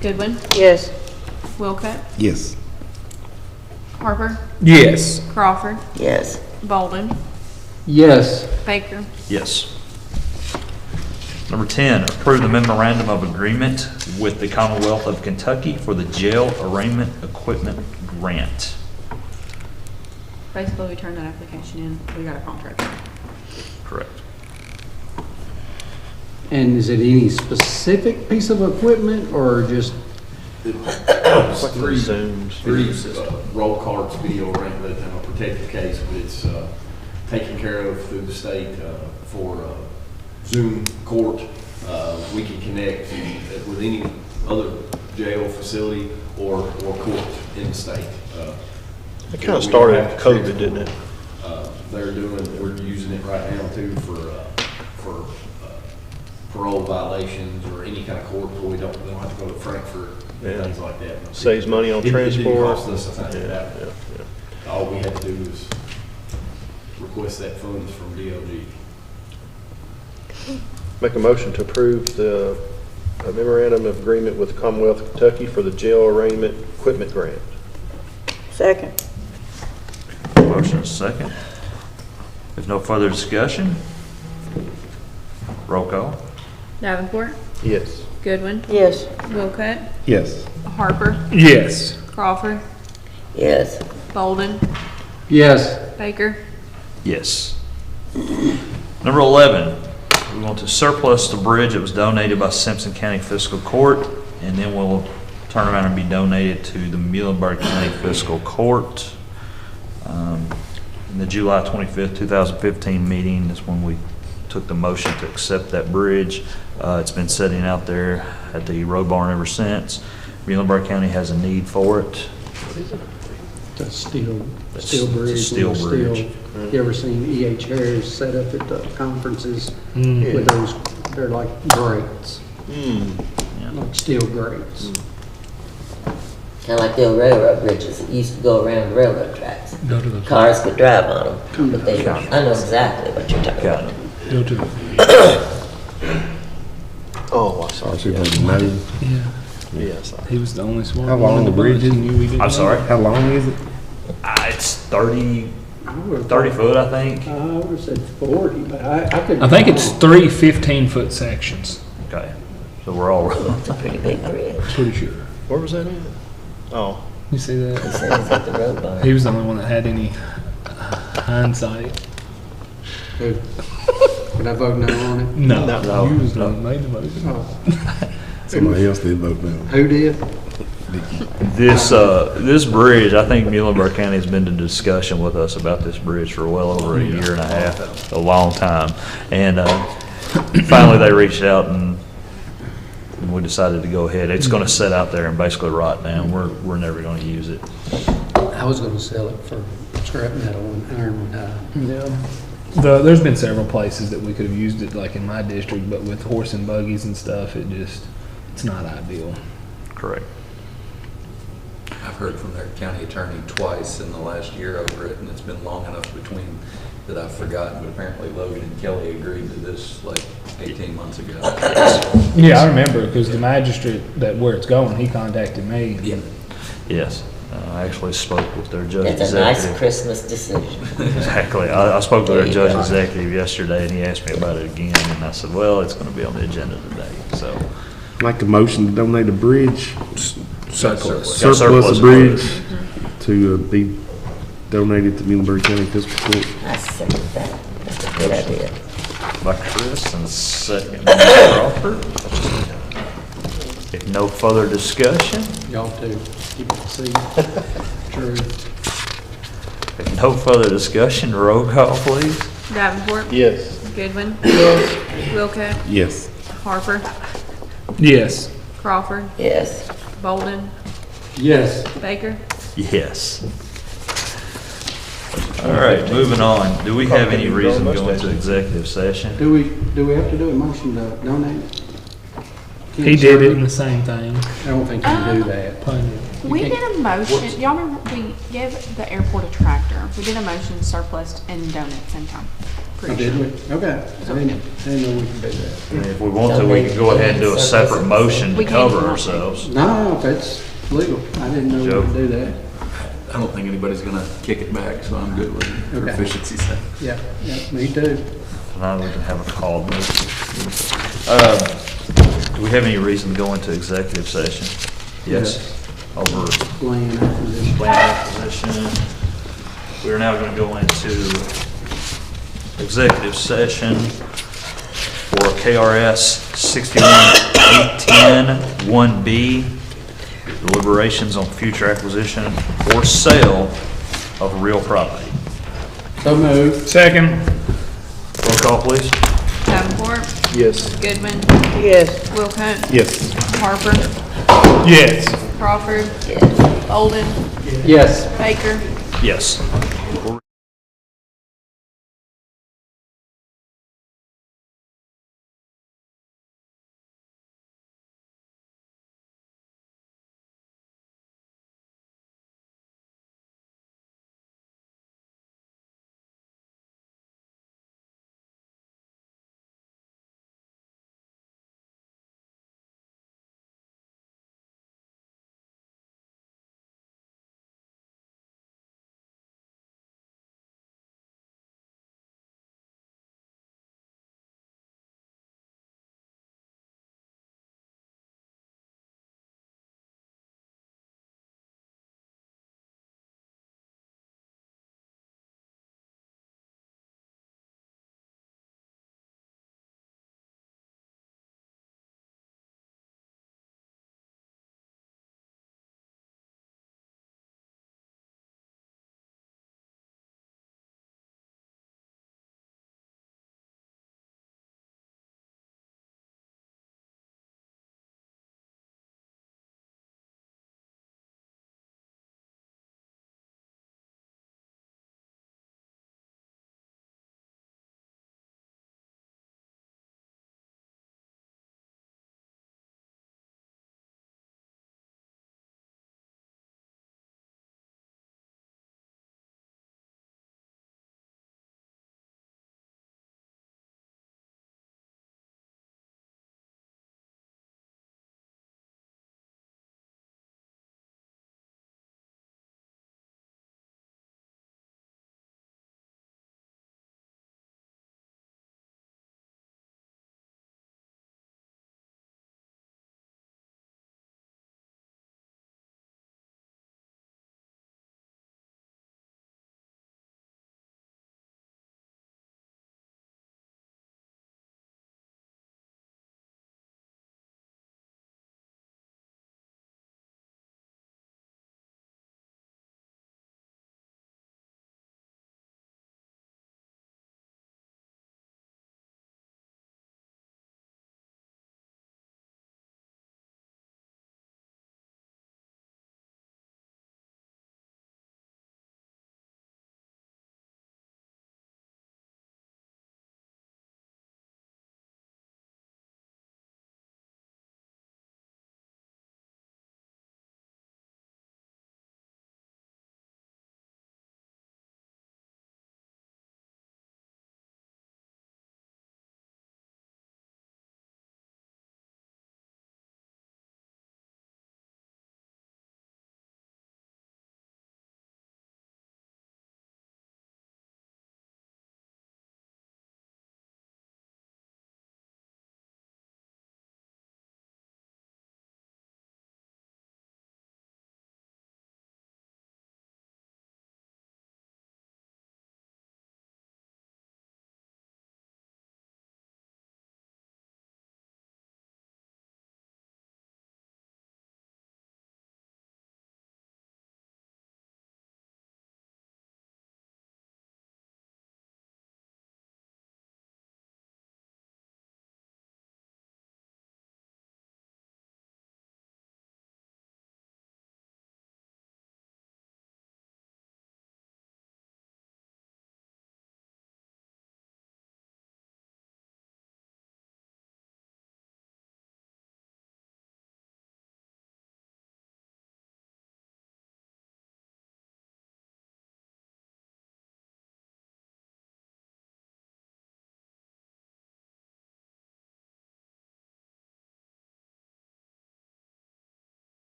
Speaker 9: Goodwin,
Speaker 11: Yes.
Speaker 9: Wilcutt,
Speaker 4: Yes.
Speaker 9: Harper,
Speaker 12: Yes.
Speaker 9: Crawford,
Speaker 10: Yes.
Speaker 9: Bolden,
Speaker 2: Yes.
Speaker 9: Baker.
Speaker 1: Yes. Number 10, approve the memorandum of agreement with the Commonwealth of Kentucky for the jail arraignment equipment grant.
Speaker 9: Basically, we turned that application in. We got a contract.
Speaker 1: Correct.
Speaker 2: And is it any specific piece of equipment or just?
Speaker 7: It's like three Zooms.
Speaker 8: Three roll carts, video arraignment, and a protective case, but it's taken care of through the state for Zoom court. We can connect with any other jail facility or court in the state.
Speaker 7: It kind of started with COVID, didn't it?
Speaker 8: We're using it right now too for parole violations or any kind of court where we don't have to go to Frankfurt and things like that.
Speaker 7: Saves money on transport.
Speaker 8: It didn't cost us a thing.
Speaker 7: Yeah.
Speaker 8: All we had to do was request that funds from DLG.
Speaker 7: Make a motion to approve the memorandum of agreement with the Commonwealth of Kentucky for the jail arraignment equipment grant.
Speaker 11: Second.
Speaker 1: Motion is second. If no further discussion, roll call.
Speaker 9: Davenport,
Speaker 7: Yes.
Speaker 9: Goodwin,
Speaker 11: Yes.
Speaker 9: Wilcutt,
Speaker 4: Yes.
Speaker 9: Harper,
Speaker 12: Yes.
Speaker 9: Crawford,
Speaker 10: Yes.
Speaker 9: Bolden,
Speaker 2: Yes.
Speaker 9: Baker.
Speaker 1: Yes. Number 11, we want to surplus the bridge that was donated by Simpson County Fiscal Court, and then we'll turn around and be donated to the Muhlenberg County Fiscal Court. In the July 25th, 2015 meeting is when we took the motion to accept that bridge. It's been sitting out there at the road barn ever since. Muhlenberg County has a need for it.
Speaker 2: The steel
Speaker 1: It's
Speaker 2: bridge.
Speaker 1: a steel bridge.
Speaker 2: You ever seen E.H. Harris set up at the conferences
Speaker 12: Mm.
Speaker 2: with those, they're like grates,
Speaker 1: Yeah.
Speaker 2: like steel grates.
Speaker 10: Kind of like the old railroad bridges that used to go around the railroad tracks.
Speaker 12: Go to the.
Speaker 10: Cars could drive on them, but they, I know exactly what you're talking
Speaker 1: Got
Speaker 10: about.
Speaker 1: it.
Speaker 12: Go to the.
Speaker 7: Oh, I saw it.
Speaker 12: Yeah.
Speaker 7: Yes.
Speaker 12: He was the only smart
Speaker 4: How
Speaker 12: one
Speaker 4: long
Speaker 12: in the
Speaker 4: the bridge?
Speaker 12: bunch, didn't you? We didn't
Speaker 1: I'm
Speaker 12: know.
Speaker 1: sorry?
Speaker 4: How long is it?
Speaker 1: It's 30 foot, I think.
Speaker 2: I would have said 40, but I could.
Speaker 12: I think it's 3 15-foot sections.
Speaker 1: Okay, so we're all
Speaker 10: It's a pretty big bridge.
Speaker 12: Pretty sure.
Speaker 7: Where was that at? Oh,
Speaker 12: You see
Speaker 10: He
Speaker 12: that?
Speaker 10: said it's at the road bar.
Speaker 12: He was the only one that had any hindsight.
Speaker 2: Did I vote no on it?
Speaker 12: No,
Speaker 1: No.
Speaker 12: you was the one that made the motion.
Speaker 2: Oh,
Speaker 4: Somebody else did vote no.
Speaker 2: who did?
Speaker 1: This bridge, I think Muhlenberg County has been in discussion with us about this bridge for well over a year and a half, a long time. And finally, they reached out and we decided to go ahead. It's gonna sit out there and basically rot down. We're never gonna use it.
Speaker 2: I was gonna sell it for scrap metal and iron one time.
Speaker 12: Yeah. There's been several places that we could have used it, like in my district, but with horse and buggies and stuff, it's not ideal.
Speaker 1: Correct.
Speaker 17: I've heard from their county attorney twice in the last year over it, and it's been long enough between that I've forgotten, but apparently Logan and Kelly agreed to this like 18 months ago.
Speaker 12: Yeah, I remember, because the magistrate that where it's going, he contacted me.
Speaker 17: Yeah.
Speaker 1: Yes. I actually spoke with their judge
Speaker 10: It's a
Speaker 1: executive.
Speaker 10: nice Christmas decision.
Speaker 1: Exactly. I spoke with
Speaker 10: There
Speaker 1: their
Speaker 10: you
Speaker 1: judge
Speaker 10: go.
Speaker 1: executive yesterday, and he asked me about it again, and I said, well, it's gonna be on the agenda today, so.
Speaker 4: I'd like a motion to donate a bridge,
Speaker 12: Surplus.
Speaker 4: surplus a bridge to be donated to Muhlenberg County Fiscal Court.
Speaker 10: I second that. That's a good idea.
Speaker 1: By Chris and second by Crawford. If no further discussion,
Speaker 2: Y'all too. Keep it seat. True.
Speaker 1: if no further discussion, roll call, please.
Speaker 9: Davenport,
Speaker 7: Yes.
Speaker 9: Goodwin, Wilco,
Speaker 4: Yes.
Speaker 9: Harper,
Speaker 12: Yes.
Speaker 9: Crawford,
Speaker 10: Yes.
Speaker 9: Bolden,
Speaker 2: Yes.
Speaker 9: Baker.
Speaker 1: Yes. All right, moving on. Do we have any reason to go into executive session?
Speaker 2: Do we have to do a motion to donate?
Speaker 12: He did it in the same thing.
Speaker 2: I don't think you can do that.
Speaker 9: We did a motion, y'all remember, we gave the airport a tractor. We did a motion surplus and donate at the same time.
Speaker 2: Oh,
Speaker 9: Pretty
Speaker 2: did
Speaker 9: sure.
Speaker 2: we? Okay. I didn't know we could do that.
Speaker 1: I mean, if we want to, we can go ahead and do a separate motion to
Speaker 9: We can't
Speaker 1: cover
Speaker 9: do that.
Speaker 1: ourselves.
Speaker 2: No, if it's legal. I didn't know we
Speaker 1: Joe?
Speaker 2: could do that.
Speaker 17: I don't think anybody's gonna kick it back, so I'm good with it for
Speaker 2: Okay.
Speaker 17: efficiency's sake.
Speaker 2: Yeah, me too.
Speaker 1: Now we can have a call meeting. Do we have any reason to go into executive session? Yes. Over
Speaker 2: Land acquisition.
Speaker 1: land acquisition. We are now going to go into executive session for KRS 61810-1B, deliberations on future acquisition or sale of real property.
Speaker 2: So moved.
Speaker 12: Second.
Speaker 1: Roll call, please.
Speaker 9: Davenport,
Speaker 7: Yes.
Speaker 9: Goodwin,
Speaker 11: Yes.
Speaker 9: Wilco,
Speaker 4: Yes.
Speaker 9: Harper,
Speaker 12: Yes.
Speaker 9: Crawford, Bolden,
Speaker 2: Yes.
Speaker 9: Baker.
Speaker 1: Yes.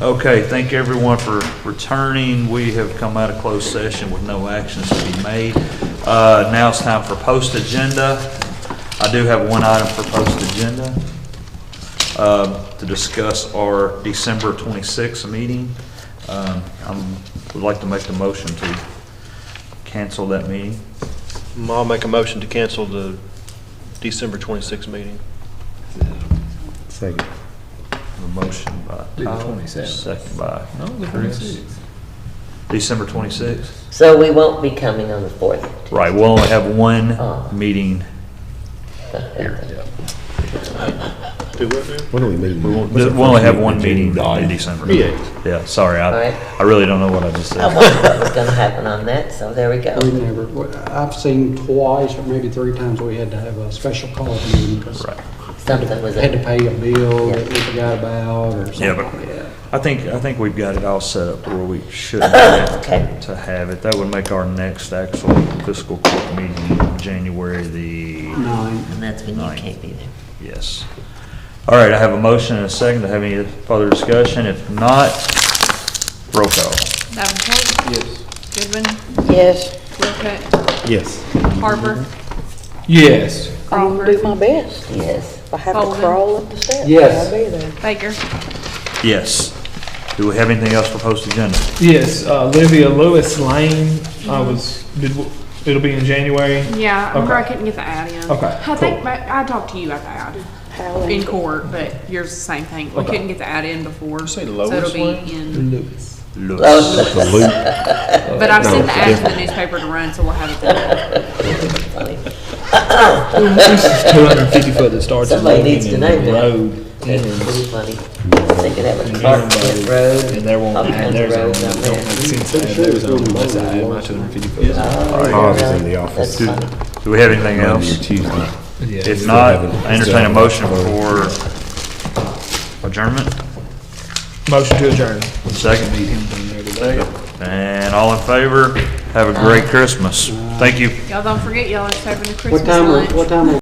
Speaker 1: Okay, thank you everyone for returning. We have come out of closed session with no actions to be made. Now it's time for post agenda. I do have one item for post agenda to discuss our December 26th meeting. I would like to make the motion to cancel that meeting.
Speaker 7: I'll make a motion to cancel the December 26th meeting.
Speaker 4: Second.
Speaker 1: A motion by
Speaker 12: Do the
Speaker 1: Tyler,
Speaker 12: 27th.
Speaker 1: second by
Speaker 12: No, the
Speaker 1: Chris.
Speaker 12: 26th.
Speaker 1: December 26th.
Speaker 10: So we won't be coming on the 4th.
Speaker 1: Right, we'll only have one
Speaker 10: Oh.
Speaker 1: meeting here.
Speaker 7: Do what now?
Speaker 4: When are we meeting?
Speaker 1: We'll only have one meeting in December. Yeah, sorry,
Speaker 10: All right.
Speaker 1: I really don't know what I just
Speaker 10: I
Speaker 1: said.
Speaker 10: wondered what was gonna happen on that, so there we go.
Speaker 2: We never, I've seen twice or maybe 3 times we had to have a special call meeting because
Speaker 1: Right.
Speaker 10: Something was.
Speaker 2: had to pay a bill that we forgot about or
Speaker 1: Yeah,
Speaker 2: something
Speaker 1: but
Speaker 2: like that.
Speaker 1: I think we've got it all set up where we should
Speaker 10: Okay.
Speaker 1: to have it. That would make our next actual fiscal court meeting January the
Speaker 2: 9.
Speaker 10: And that's when you
Speaker 1: Nine.
Speaker 10: can't be there.
Speaker 1: Yes. All right, I have a motion and a second to have any further discussion. If not, roll call.
Speaker 9: Davenport,
Speaker 12: Yes.
Speaker 9: Goodwin,
Speaker 11: Yes.
Speaker 9: Wilcutt,
Speaker 4: Yes.
Speaker 9: Harper,
Speaker 12: Yes.
Speaker 11: I'm gonna do my best.
Speaker 10: Yes.
Speaker 11: If I have to
Speaker 9: Holden.
Speaker 11: crawl up the steps,
Speaker 2: Yes.
Speaker 11: I'll be there.
Speaker 9: Baker.
Speaker 1: Yes. Do we have anything else for post agenda?
Speaker 12: Yes, Olivia Lewis Lane, it'll be in January?
Speaker 9: Yeah, I remember I
Speaker 12: Okay.
Speaker 9: couldn't get the ad in.
Speaker 12: Okay,
Speaker 9: I think,
Speaker 12: cool.
Speaker 9: I talked to you about the ad
Speaker 11: How
Speaker 9: in court, but yours the same thing. We
Speaker 12: Okay.
Speaker 9: couldn't get the ad in before, so
Speaker 7: say
Speaker 9: it'll
Speaker 7: Lois
Speaker 9: be
Speaker 7: Lane?
Speaker 9: in.
Speaker 12: Lewis.
Speaker 1: Lewis.
Speaker 4: The loop.
Speaker 9: But I've
Speaker 4: No,
Speaker 9: sent the ad to
Speaker 4: different.
Speaker 9: the newspaper to run, so we'll have it there.
Speaker 10: Funny.
Speaker 12: This is 250 foot that starts at
Speaker 10: Somebody
Speaker 12: Logan
Speaker 10: needs to
Speaker 12: and
Speaker 10: know
Speaker 12: the
Speaker 10: that.
Speaker 12: road
Speaker 10: That's
Speaker 12: ends.
Speaker 10: pretty funny. They could have a park road.
Speaker 12: And there won't,
Speaker 10: all
Speaker 12: and
Speaker 10: kinds of
Speaker 12: there's a,
Speaker 10: roads
Speaker 12: don't
Speaker 10: out
Speaker 12: make
Speaker 10: there.
Speaker 12: sense to add those on unless I add my 250 foot.
Speaker 10: Oh,
Speaker 4: Ours is
Speaker 10: really?
Speaker 4: in the office.
Speaker 10: That's funny.
Speaker 1: Do we have anything
Speaker 4: Monday or
Speaker 1: else?
Speaker 4: Tuesday.
Speaker 12: Yeah.
Speaker 1: If
Speaker 4: Still
Speaker 1: not,
Speaker 4: haven't-
Speaker 1: I entertain a motion for adjournment.
Speaker 12: Motion to adjourn.
Speaker 1: Second. And all in favor, have a great Christmas. Thank you.
Speaker 9: Y'all don't forget, y'all are serving a
Speaker 2: What
Speaker 9: Christmas
Speaker 2: time,
Speaker 9: lunch.
Speaker 2: what time